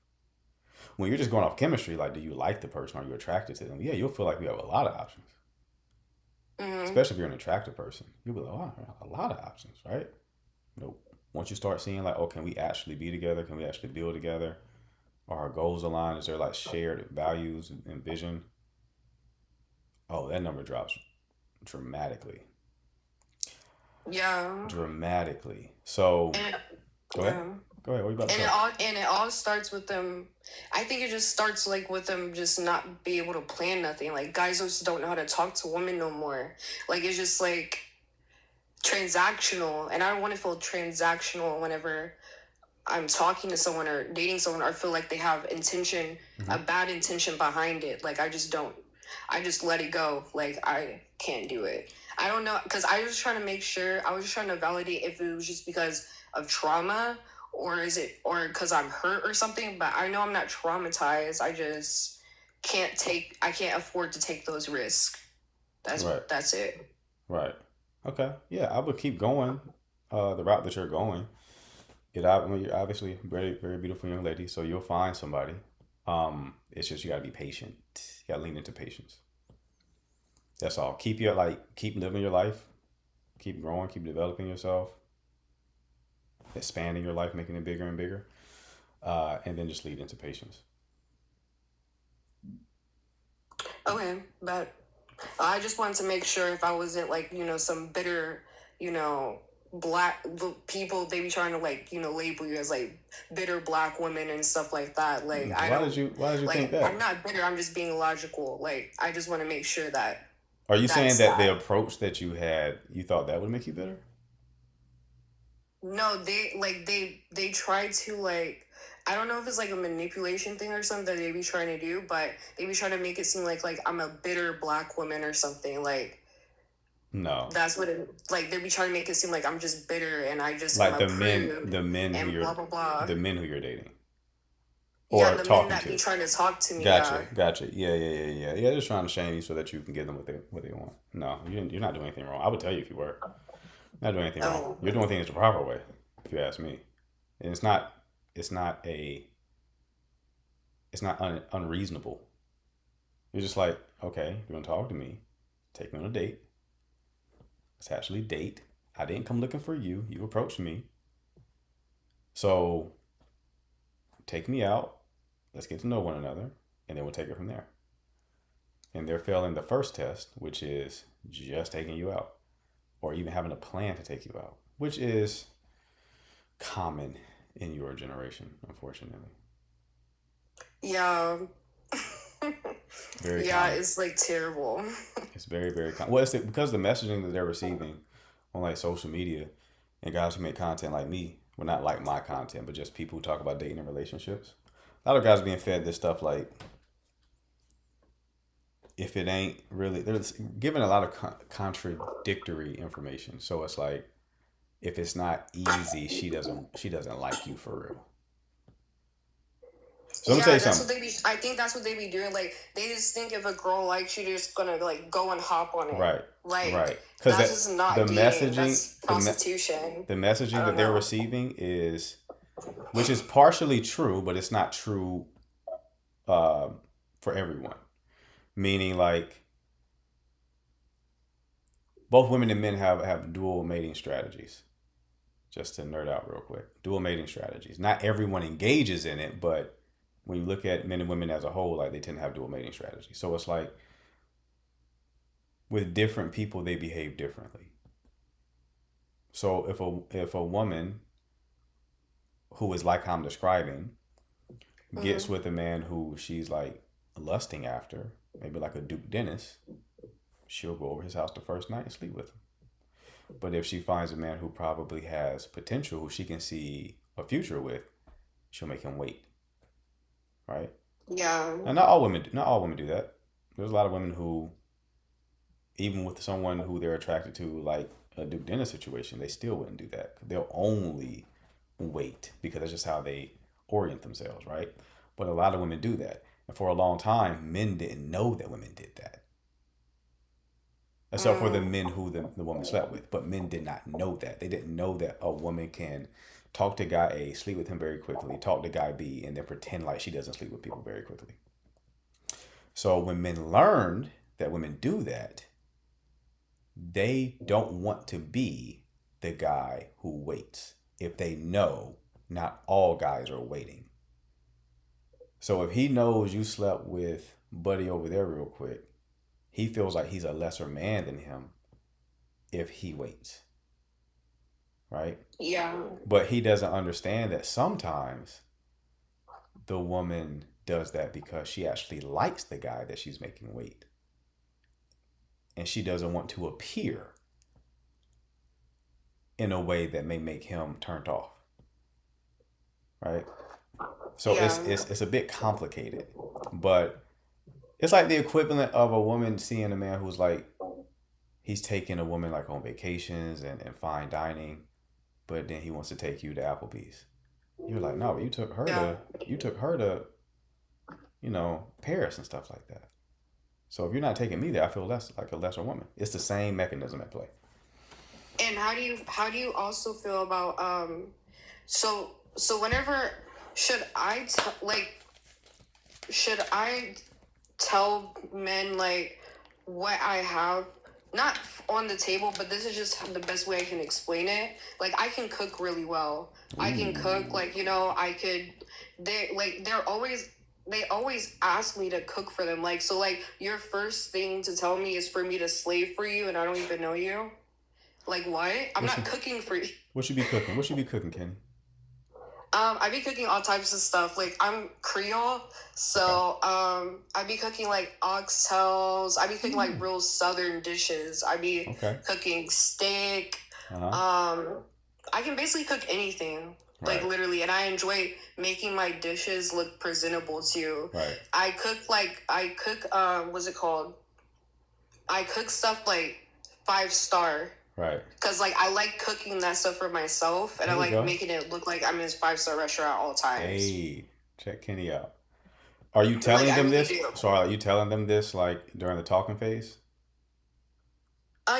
When you're just going off chemistry, like, do you like the person? Are you attracted to them? Yeah, you'll feel like you have a lot of options. Especially if you're an attractive person. You'll be like, oh, I have a lot of options, right? Nope. Once you start seeing like, oh, can we actually be together? Can we actually build together? Are our goals aligned? Is there like shared values and vision? Oh, that number drops dramatically. Yeah. Dramatically. So, And, go ahead. yeah. Go ahead. What are you about to say? And it all starts with them. I think it just starts like with them just not be able to plan nothing. Like guys just don't know how to talk to women no more. Like it's just like transactional, and I don't want to feel transactional whenever I'm talking to someone or dating someone, or feel like they have intention, a bad intention behind it. Like I just don't. I just let it go. Like I can't do it. I don't know, because I was trying to make sure. I was just trying to validate if it was just because of trauma, or is it, or because I'm hurt or something. But I know I'm not traumatized. I just I can't afford to take those risks. Right. That's it. Right. Okay. Yeah, I would keep going the route that you're going. You're obviously a very, very beautiful young lady, so you'll find somebody. It's just you gotta be patient. You gotta lean into patience. That's all. Keep living your life. Keep growing. Keep developing yourself. Expanding your life, making it bigger and bigger, and then just lead into patience. Okay, but I just wanted to make sure if I wasn't like, some bitter, black people, they be trying to like, label you as like bitter black women and stuff like that. Like Why did you like, think that? I'm not bitter, I'm just being logical. Like I just want to make sure that. Are you saying that's that the approach that you had, you thought that would make you bitter? No, they try to like, I don't know if it's like a manipulation thing or something that they be trying to do, but they be trying to make it seem like I'm a bitter black woman or something. Like No. that's what it, like they be trying to make it seem like I'm just bitter and I just Like am the a men prude and blah blah blah. the men who you're dating. Yeah, Or the men talking that to. be trying to talk to me. Gotcha. Yeah. They're just trying to shame you so that you can give them what they want. No, you're not doing anything wrong. I would tell you if you were. You're not doing anything wrong. You're doing things the proper way, if you ask me. And it's not unreasonable. You're just like, okay, you want to talk to me? Take me on a date. Let's actually date. I didn't come looking for you. You approached me. So take me out. Let's get to know one another, and then we'll take it from there. And they're failing the first test, which is just taking you out, or even having a plan to take you out, which is common in your generation, unfortunately. Yeah. Very yeah, common. it's like terrible. It's very, very common. Well, it's because the messaging that they're receiving on like social media, and guys who make content like me, well, not like my content, but just people who talk about dating and relationships. A lot of guys being fed this stuff like, if it ain't really, they're given a lot of contradictory information. So it's like, if it's not easy, she doesn't like you for real. So let me tell you something. I think that's what they be doing. Like they just think if a girl likes you, they're just gonna like go and hop on it. Right. Like right. Because that's just not the dating. messaging, That's prostitution. The messaging that they're receiving which is partially true, but it's not true for everyone. Meaning like both women and men have dual mating strategies. Just to nerd out real quick. Dual mating strategies. Not everyone engages in it, but when you look at men and women as a whole, like they tend to have dual mating strategies. So it's like with different people, they behave differently. So if a woman who is like how I'm describing gets with a man who she's like lusting after, maybe like a Duke Dennis, she'll go over his house the first night and sleep with him. But if she finds a man who probably has potential, who she can see a future with, she'll make him wait, right? Yeah. And not all women do that. There's a lot of women who, even with someone who they're attracted to, like a Duke Dennis situation, they still wouldn't do that. They'll only wait because that's just how they orient themselves, right? But a lot of women do that. And for a long time, men didn't know that women did that. Except for the men who the woman slept with. But men did not know that. They didn't know that a woman can talk to guy A, sleep with him very quickly, talk to guy B, and then pretend like she doesn't sleep with people very quickly. So when men learned that women do that, they don't want to be the guy who waits if they know not all guys are waiting. So if he knows you slept with Buddy over there real quick, he feels like he's a lesser man than him if he waits. Right? Yeah. But he doesn't understand that sometimes the woman does that because she actually likes the guy that she's making wait. And she doesn't want to appear in a way that may make him turned off. Right? So Yeah. it's a bit complicated. But it's like the equivalent of a woman seeing a man who's like, he's taking a woman like on vacations and fine dining, but then he wants to take you to Applebee's. You're like, no, but you took her to, you know, Paris and stuff like that. So if you're not taking me there, I feel less like a lesser woman. It's the same mechanism at play. And how do you also feel about so whenever should I tell men like what I have not on the table, but this is just the best way I can explain it. Like I can cook really well. I can cook, like, you know, they always ask me to cook for them. Like, so like your first thing to tell me is for me to slave for you and I don't even know you. Like what? I'm not cooking for you. What you be cooking? What you be cooking, Kenny? I be cooking all types of stuff. Like I'm Creole, so I be cooking like oxtails. I be cooking like real Southern dishes. I be cooking steak. I can basically cook anything, like literally, and I enjoy making my dishes look presentable too. Right. I cook what's it called? I cook stuff like 5-star. Right. Because, like, I like cooking that stuff for myself, and I like making it look like I'm in this 5-star restaurant at all times. Hey, check Kenny out. Are you telling them this? So are you telling them this, like, during the talking phase?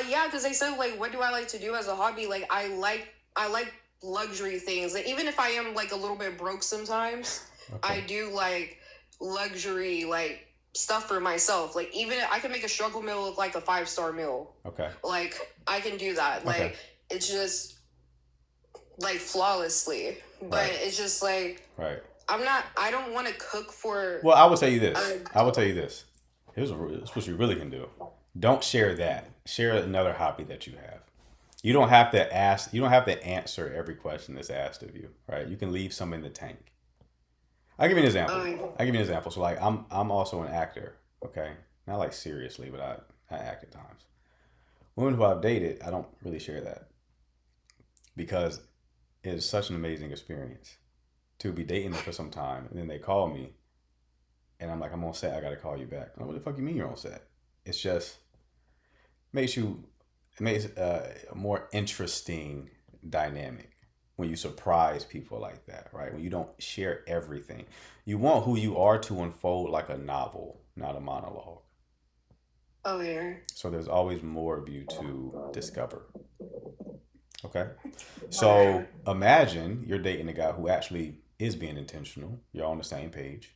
Yeah, because they said, like, what do I like to do as a hobby? Like, I like luxury things. Like, even if I am, like, a little bit broke sometimes, I do, like, luxury, like, stuff for myself. Like even I can make a struggle meal look like a 5-star meal. Okay. Like I can do that. Like it's just like flawlessly. But it's just like I don't want to cook for. Well, I will tell you this. Here's what you really can do. Don't share that. Share another hobby that you have. You don't have to ask. You don't have to answer every question that's asked of you. Right. You can leave some in the tank. I'll give you an example. So like I'm also an actor, okay? Not like seriously, but I act at times. Women who I've dated, I don't really share that. Because it's such an amazing experience to be dating them for some time and then they call me and I'm like, I'm on set, I gotta call you back. Oh, what the fuck you mean you're on set? It's just makes a more interesting dynamic. When you surprise people like that, right? When you don't share everything. You want who you are to unfold like a novel, not a monologue. Oh, yeah. So there's always more of you to discover. Okay? So imagine you're dating a guy who actually is being intentional. You're on the same page,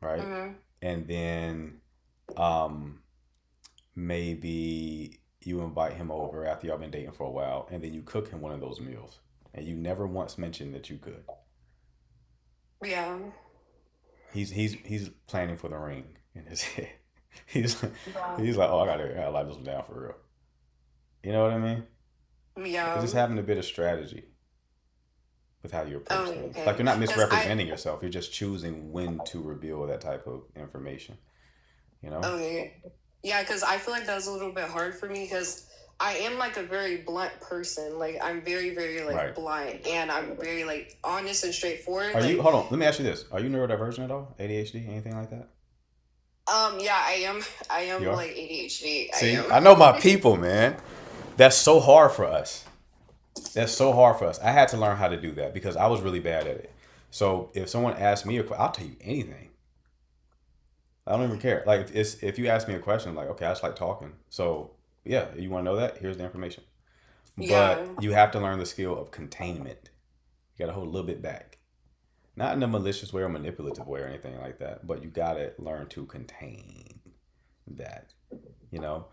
right? Mm-hmm. And then maybe you invite him over after y'all been dating for a while and then you cook him one of those meals. And you never once mentioned that you could. Yeah. He's planning for the ring in his head. He's like, oh, I gotta lie this one down for real. You know what I mean? Yeah. It's just having a bit of strategy with how you approach things. Like you're not misrepresenting yourself. You're just choosing when to reveal that type of information. You know? Okay. Yeah, because I feel like that was a little bit hard for me because I am like a very blunt person. Like I'm very, very like Right. blunt, and I'm very like honest and straightforward. Are like, you? Hold on. Let me ask you this: are you neurodivergent at all? ADHD, anything like that? Yeah, I am. I am You are? like ADHD. I See, am. I know my people, man. That's so hard for us. That's so hard for us. I had to learn how to do that because I was really bad at it. So if someone asks me a question, I'll tell you anything. I don't even care. Like if you ask me a question, I'm like, okay, I just like talking. So yeah, you want to know that? Here's the information. Yeah. But you have to learn the skill of containment. You got to hold a little bit back. Not in a malicious way or manipulative way or anything like that, but you got to learn to contain that, you know?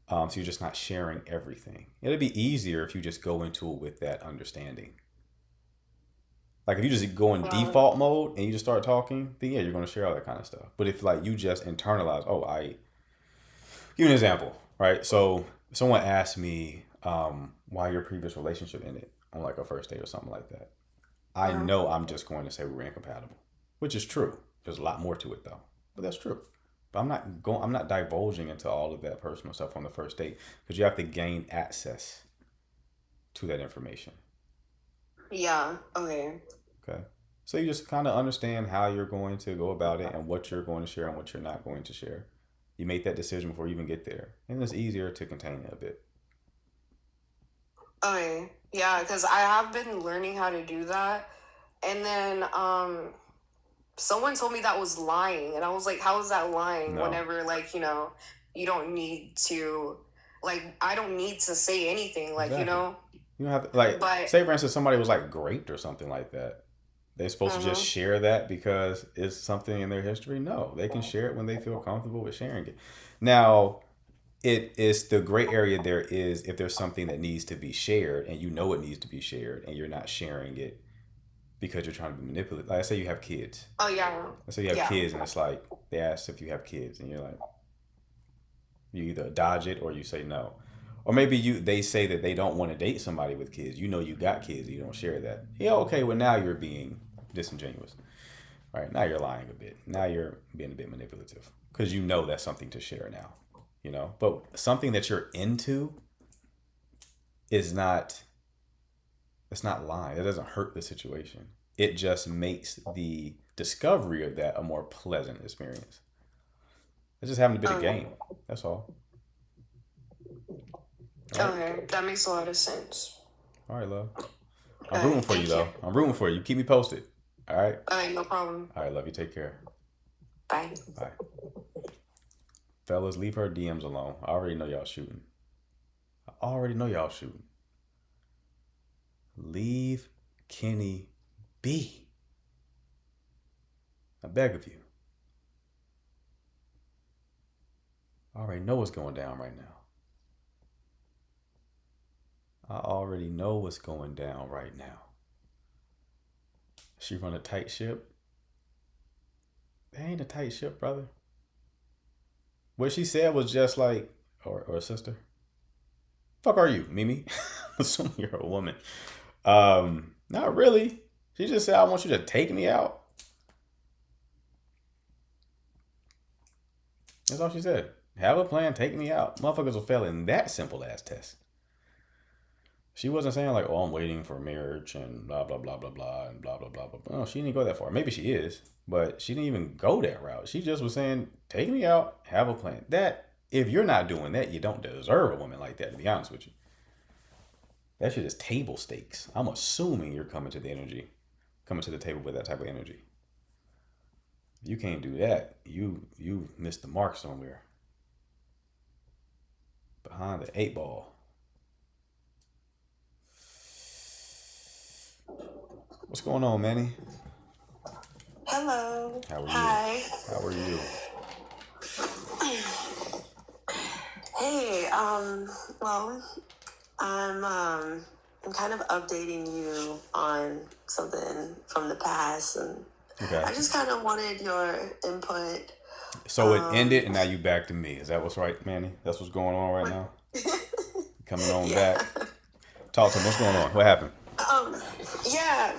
So you're just not sharing everything. It'd be easier if you just go into it with that understanding. Like if you just go in default mode and you just start talking, then yeah, you're going to share all that kind of stuff. But if like you just internalize, give you an example, right? So someone asked me why your previous relationship ended on like a first date or something like that. I know I'm just going to say we were incompatible, which is true. There's a lot more to it though, but that's true. But I'm not divulging into all of that personal stuff on the first date because you have to gain access to that information. Yeah. Okay. Okay. So you just kind of understand how you're going to go about it and what you're going to share and what you're not going to share. You make that decision before you even get there. And it's easier to contain it a bit. Okay. Yeah, because I have been learning how to do that, and then someone told me that was lying, and I was like, how is that lying? No. Whenever like you don't need to, like I don't need to say anything, like Exactly. You don't have to, like, But- say for instance, somebody was like raped or something like that. They're supposed to just share that because it's something in their history? No, they can share it when they feel comfortable with sharing it. Now, it is the gray area there is if there's something that needs to be shared and you know it needs to be shared and you're not sharing it because you're trying to be manipulative. Like, say you have kids. Oh yeah. Let's say you have Yeah. kids and it's like they ask if you have kids and you're like, you either dodge it or you say no. Or maybe they say that they don't want to date somebody with kids. You know you got kids and you don't share that. Yeah, okay, well now you're being disingenuous. All right, now you're lying a bit. Now you're being a bit manipulative because you know that's something to share now. You know, but something that you're into is not, it's not lying. It doesn't hurt the situation. It just makes the discovery of that a more pleasant experience. It's just having a bit of game. That's all. All right. Okay, that makes a lot of sense. All right, love. I'm rooting for you, though. I'm rooting for you. Keep me posted. All right. No problem. All right, love you. Take care. Bye. Bye. Fellas, leave her DMs alone. I already know y'all shooting. Leave Kenny be. I beg of you. I already know what's going down right now. She run a tight ship. That ain't a tight ship, brother. What she said was just like, or sister. Fuck are you, Mimi? Assuming you're a woman. Not really. She just said, I want you to take me out. That's all she said. Have a plan, take me out. Motherfuckers will fail in that simple ass test. She wasn't saying like, oh, I'm waiting for marriage and blah, blah, blah, blah, blah, and blah, blah, blah, blah. No, she didn't go that far. Maybe she is, but she didn't even go that route. She just was saying, take me out, have a plan. That, if you're not doing that, you don't deserve a woman like that, to be honest with you. That shit is table stakes. I'm assuming you're coming to the table with that type of energy. You can't do that. You missed the mark somewhere. Behind the 8 ball. What's going on, Manny? Hello. How are you? Hi. How are you? Hey, well, I'm kind of updating you on something from the past, and Okay. I just kind of wanted your input. So it ended, and now you back to me. Is that what's right, Manny? That's what's going on right now? Coming on back. Talk to me. What's going on? What happened? Yeah.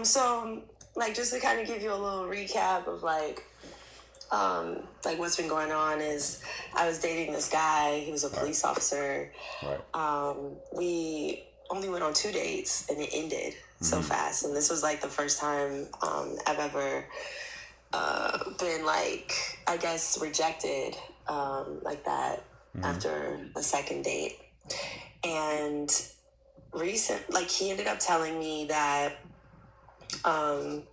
So, like, just to kind of give you a little recap of, like, like what's been going on is I was dating this guy. He was a police officer. Right. We only went on 2 dates and it ended so fast. And this was like the first time I've ever been like, I guess, rejected like that after the second date. And like he ended up telling me that like,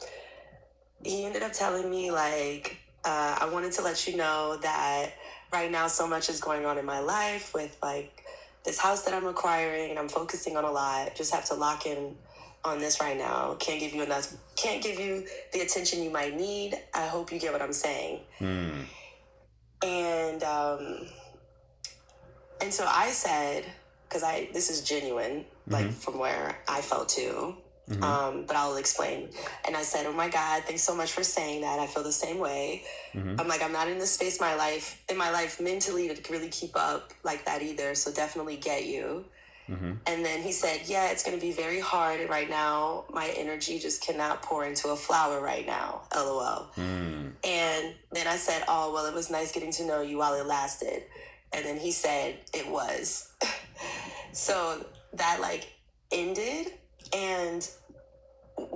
I wanted to let you know that right now so much is going on in my life with like this house that I'm acquiring and I'm focusing on a lot. Just have to lock in on this right now. Can't give you the attention you might need. I hope you get what I'm saying. And so I said, because this is genuine, like from where I felt too. But I'll explain. And I said, oh my God, thanks so much for saying that. I feel the same way. I'm like, I'm not in this space in my life mentally to really keep up like that either. So definitely get you. And then he said, yeah, it's going to be very hard. And right now, my energy just cannot pour into a flower right now. LOL. And then I said, oh, well, it was nice getting to know you while it lasted. And then he said it was. So that like ended. And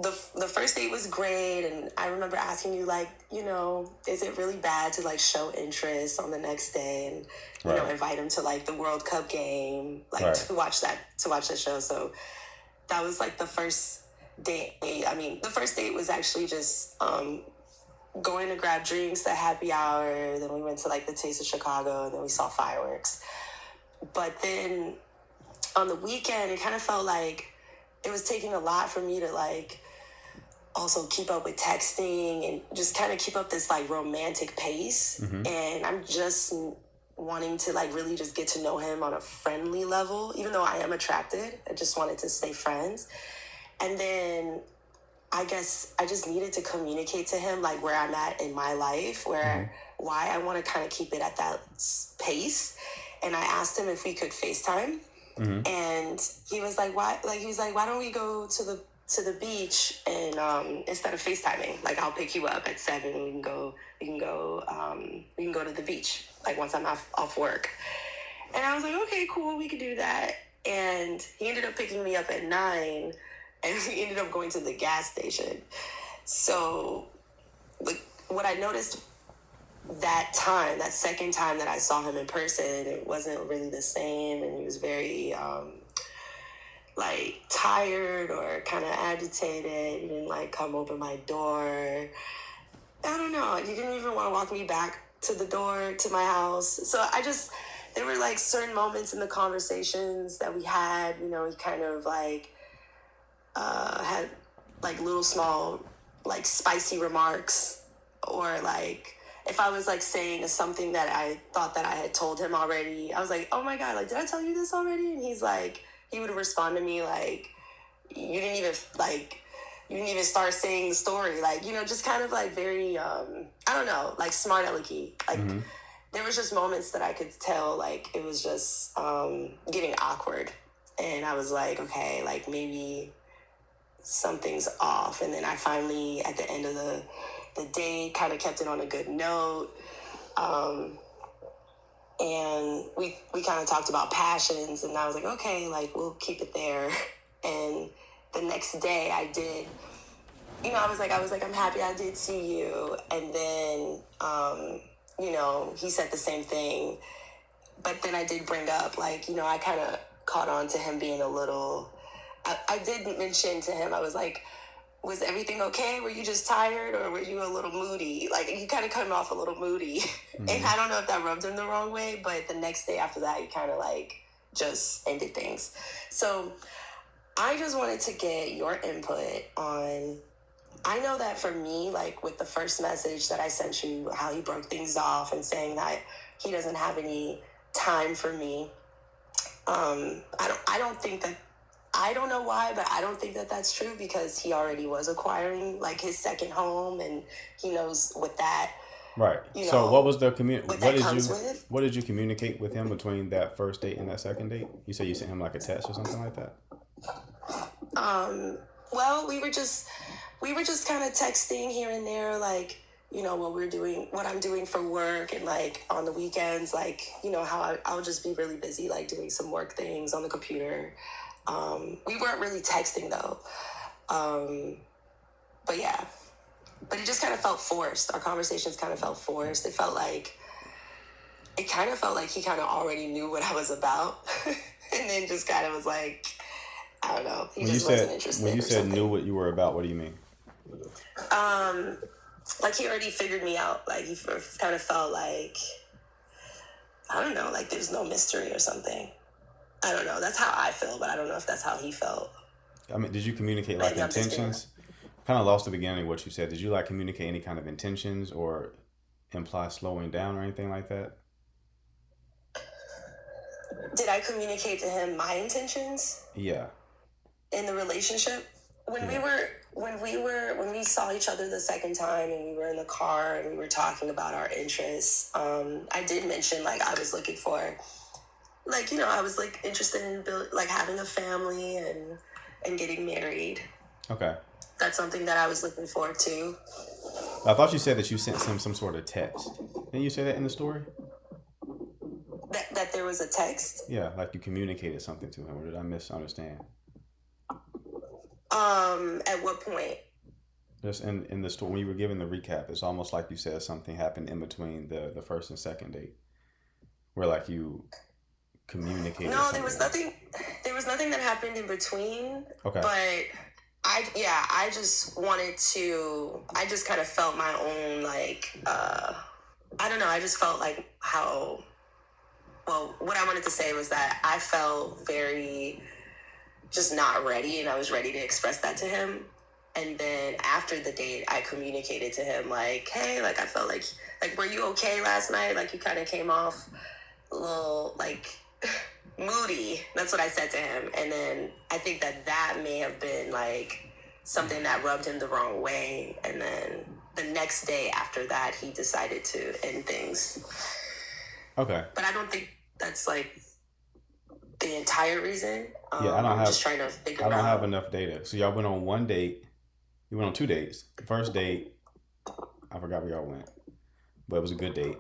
the first date was great, and I remember asking you, like, you know, is it really bad to like show interest on the next day and you know, invite him to like the World Cup game, like to watch that show. So that was like the first date. I mean, the first date was actually just going to grab drinks at happy hour. Then we went to like the Taste of Chicago, and then we saw fireworks. But then on the weekend, it kind of felt like it was taking a lot for me to like also keep up with texting and just kind of keep up this like romantic pace. And I'm just wanting to like really just get to know him on a friendly level, even though I am attracted. I just wanted to stay friends. And then I guess I just needed to communicate to him like where I'm at in my life, why I want to kind of keep it at that pace. And I asked him if we could FaceTime. And he was like, why? Like, he was like, why don't we go to the beach and instead of FaceTiming, like I'll pick you up at 7. We can go to the beach. Like once I'm off work. And I was like, okay, cool. We could do that. And he ended up picking me up at 9, and we ended up going to the gas station. So like what I noticed that second time that I saw him in person, it wasn't really the same, and he was very like tired or kind of agitated. He didn't like come open my door. I don't know. He didn't even want to walk me back to the door to my house. So there were like certain moments in the conversations that we had, you know, he kind of like had like little small like spicy remarks, or like if I was like saying something that I thought that I had told him already, I was like, oh my God, like, did I tell you this already? And he's like, he would respond to me like, you didn't even start saying the story. Like, you know, just kind of like very, I don't know, like smart alecky. Like there was just moments that I could tell like it was just getting awkward. And I was like, okay, like maybe something's off. And then I finally, at the end of the day, kind of kept it on a good note. And we kind of talked about passions, and I was like, okay, like we'll keep it there. And the next day I did, you know, I was like, I'm happy I did see you. And then, you know, he said the same thing, but then I did bring up like, you know, I kind of caught on to him being a little, I did mention to him, I was like, was everything okay? Were you just tired, or were you a little moody? Like, you kind of come off a little moody. And I don't know if that rubbed him the wrong way, but the next day after that, he kind of like just ended things. So I just wanted to get your input on, I know that for me, like with the first message that I sent you, how he broke things off and saying that he doesn't have any time for me. I don't know why, but I don't think that that's true, because he already was acquiring like his second home, and he knows what that. Right. You So know, what was the what did you communicate with him between that first date and that second date? You said you sent him like a text or something like that? Well, we were just kind of texting here and there, like, you know, what I'm doing for work, and like on the weekends, like, you know, how I'll just be really busy, like doing some work things on the computer. We weren't really texting though. But yeah, but it just kind of felt forced. Our conversations kind of felt forced. It kind of felt like he kind of already knew what I was about. And then just kind of was like, I don't know. He just wasn't interested. When you or said something. knew what you were about, what do you mean? Like he already figured me out. Like he kind of felt like, I don't know, like there's no mystery or something. I don't know. That's how I feel, but I don't know if that's how he felt. I mean, did you communicate like Maybe I'm just intentions? Kind of lost the beginning of what you said. Did you like communicate any kind of intentions or imply slowing down or anything like that? Did I communicate to him my intentions Yeah. in the relationship? When Yeah. when we saw each other the second time and we were in the car and we were talking about our interests, I did mention like I was looking for, like, you know, I was like interested in like having a family and getting married. Okay. That's something that I was looking forward to. I thought you said that you sent him some sort of text. Didn't you say that in the story? That there was a text. Yeah, like you communicated something to him, or did I misunderstand? At what point? Just in the story, when you were giving the recap, it's almost like you said something happened in between the first and second date, where like you communicated. No, something. there was nothing. There was nothing that happened in between. Okay. But I just wanted to. I just kind of felt my own like. I don't know. I just felt like how. Well, what I wanted to say was that I felt very just not ready, and I was ready to express that to him. And then after the date, I communicated to him like, hey, like I felt like were you okay last night? Like you kind of came off a little like moody. That's what I said to him. And then I think that may have been like something that rubbed him the wrong way. And then the next day after that, he decided to end things. Okay. But I don't think that's like the entire reason. Yeah, I'm just trying to figure out. I don't have enough data. So y'all went on one date. You went on 2 dates. The first date, I forgot where y'all went, but it was a good date.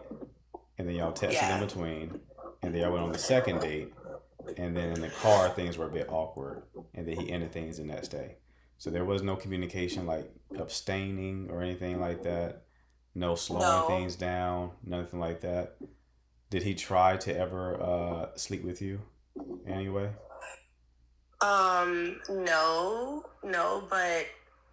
And then y'all texted in between. And then y'all went on the second date. And then in the car, things were a bit awkward. And then he ended things the next day. So there was no communication like abstaining or anything like that. No slowing things down. Nothing like that. Did he try to ever sleep with you anyway? No, but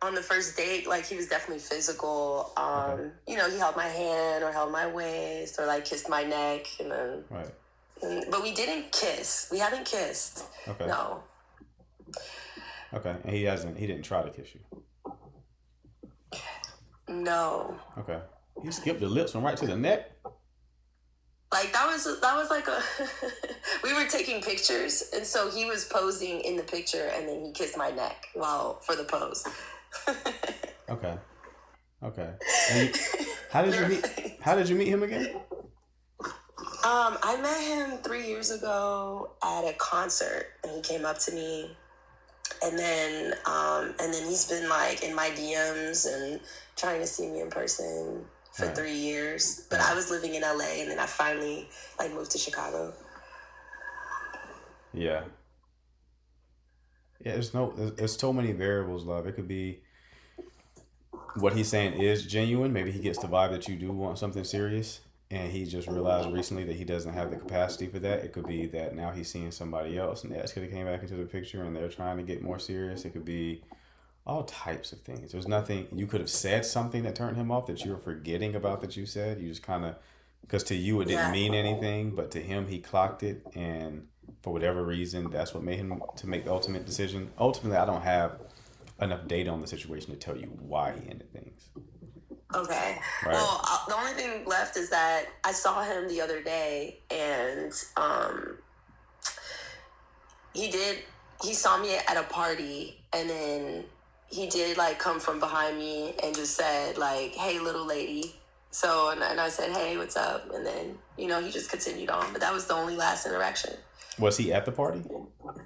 on the first date, like he was definitely physical. Okay. You know, he held my hand or held my waist or like kissed my neck, and then. Right. But we didn't kiss. We haven't kissed. Okay. No. Okay, and he didn't try to kiss you. No. Okay. He skipped the lips, went right to the neck. Like that was like a we were taking pictures, and so he was posing in the picture and then he kissed my neck for the pose. Okay. And how did you meet him again? I met him 3 years ago at a concert, and he came up to me, and then he's been like in my DMs and trying to see me in person for 3 years. But I was living in LA, and then I finally like moved to Chicago. Yeah. Yeah, there's so many variables, love. It could be what he's saying is genuine. Maybe he gets the vibe that you do want something serious, and he just realized recently that he doesn't have the capacity for that. It could be that now he's seeing somebody else, and that's because he came back into the picture and they're trying to get more serious. It could be all types of things. There's nothing, you could have said something that turned him off that you were forgetting about that you said. You just kind of, because to you it didn't mean anything, but to him he clocked it, and for whatever reason, that's what made him to make the ultimate decision. Ultimately, I don't have enough data on the situation to tell you why he ended things. Okay. Right. Well, the only thing left is that I saw him the other day, and he saw me at a party, and then he did like come from behind me and just said like, "Hey, little lady." So, and I said, "Hey, what's up?" And then, you know, he just continued on, but that was the only last interaction. Was he at the party?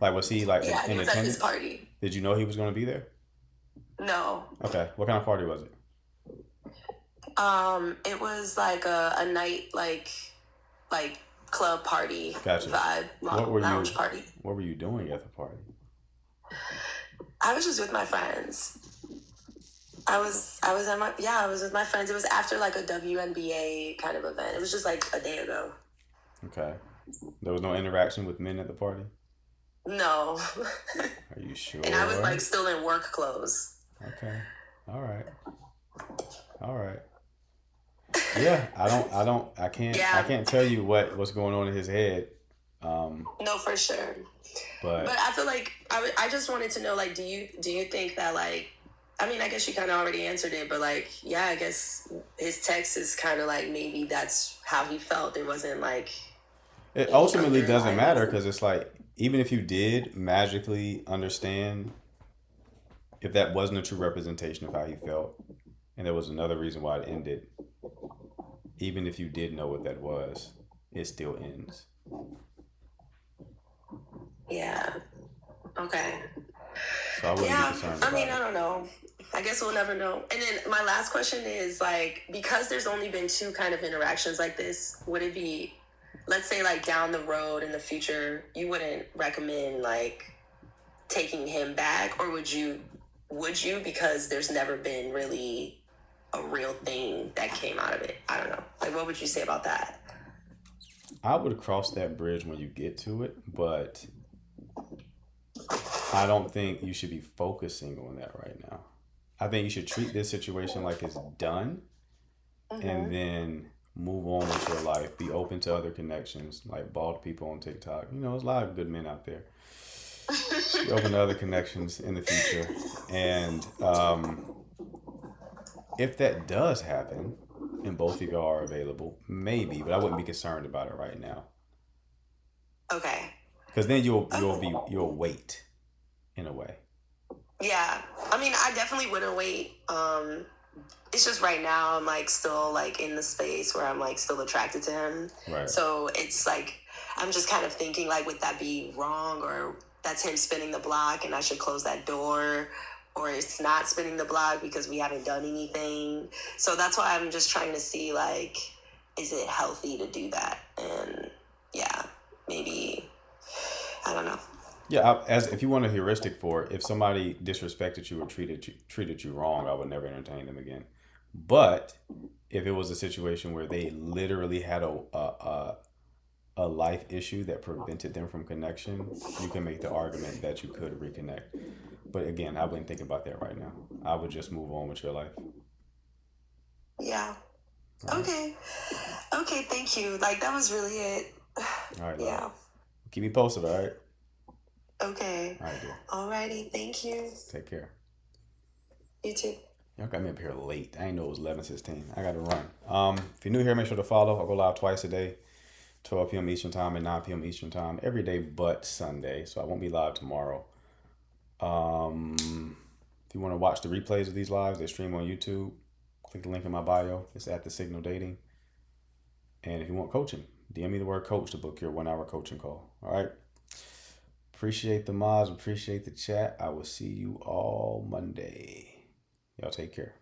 Like, was he like Yeah, in he was attendance? at his party. Did you know he was going to be there? No. Okay. What kind of party was it? It was like a night like club party Gotcha. vibe, What were lounge you party. What were you doing at the party? I was just with my friends. I was with my friends. It was after like a WNBA kind of event. It was just like a day ago. Okay. There was no interaction with men at the party? No. Are you sure? And I was like still in work clothes. Okay. All right. All right. Yeah, I can't tell you what's going on in his head. No, for sure. But I feel like I just wanted to know, like, do you think that, like, I mean, I guess you kind of already answered it, but like, yeah, I guess his text is kind of like maybe that's how he felt. There wasn't like it ultimately doesn't matter because it's like even if you did magically understand if that wasn't a true representation of how he felt, and there was another reason why it ended, even if you did know what that was, it still ends. Yeah. Okay. So I wouldn't be Yeah. concerned I about mean, it. I don't know. I guess we'll never know. And then my last question is like, because there's only been two kind of interactions like this, would it be, let's say like down the road in the future, you wouldn't recommend like taking him back, or would you because there's never been really a real thing that came out of it? I don't know. Like, what would you say about that? I would cross that bridge when you get to it, but I don't think you should be focusing on that right now. I think you should treat this situation like it's done and then move on with your life. Be open to other connections, like bald people on TikTok. You know, there's a lot of good men out there. Be open to other connections in the future. And if that does happen and both of y'all are available, maybe, but I wouldn't be concerned about it right now. Okay. Because then you'll wait in a way. Yeah. I mean, I definitely wouldn't wait. It's just right now I'm like still like in the space where I'm like still attracted to him. Right. So it's like I'm just kind of thinking like, would that be wrong, or that's him spinning the block and I should close that door, or it's not spinning the block because we haven't done anything. So that's why I'm just trying to see like, is it healthy to do that? And yeah, maybe, I don't know. Yeah, as if you want a heuristic for it, if somebody disrespected you or treated you wrong, I would never entertain them again. But if it was a situation where they literally had a life issue that prevented them from connection, you can make the argument that you could reconnect. But again, I wouldn't think about that right now. I would just move on with your life. Yeah. All right. Okay, thank you. Like, that was really it. All right. Yeah. Keep me posted, all right? Okay. All right, dear. Alrighty, thank you. Take care. You too. Y'all got me up here late. I didn't know it was 11:16. I got to run. If you're new here, make sure to follow. I go live twice a day, 12 p.m. Eastern Time and 9 p.m. Eastern Time, every day but Sunday. So I won't be live tomorrow. If you want to watch the replays of these lives, they stream on YouTube. Click the link in my bio. It's at The Signal Dating. And if you want coaching, DM me the word coach to book your 1 hour coaching call. All right. Appreciate the mods. Appreciate the chat. I will see you all Monday. Y'all take care.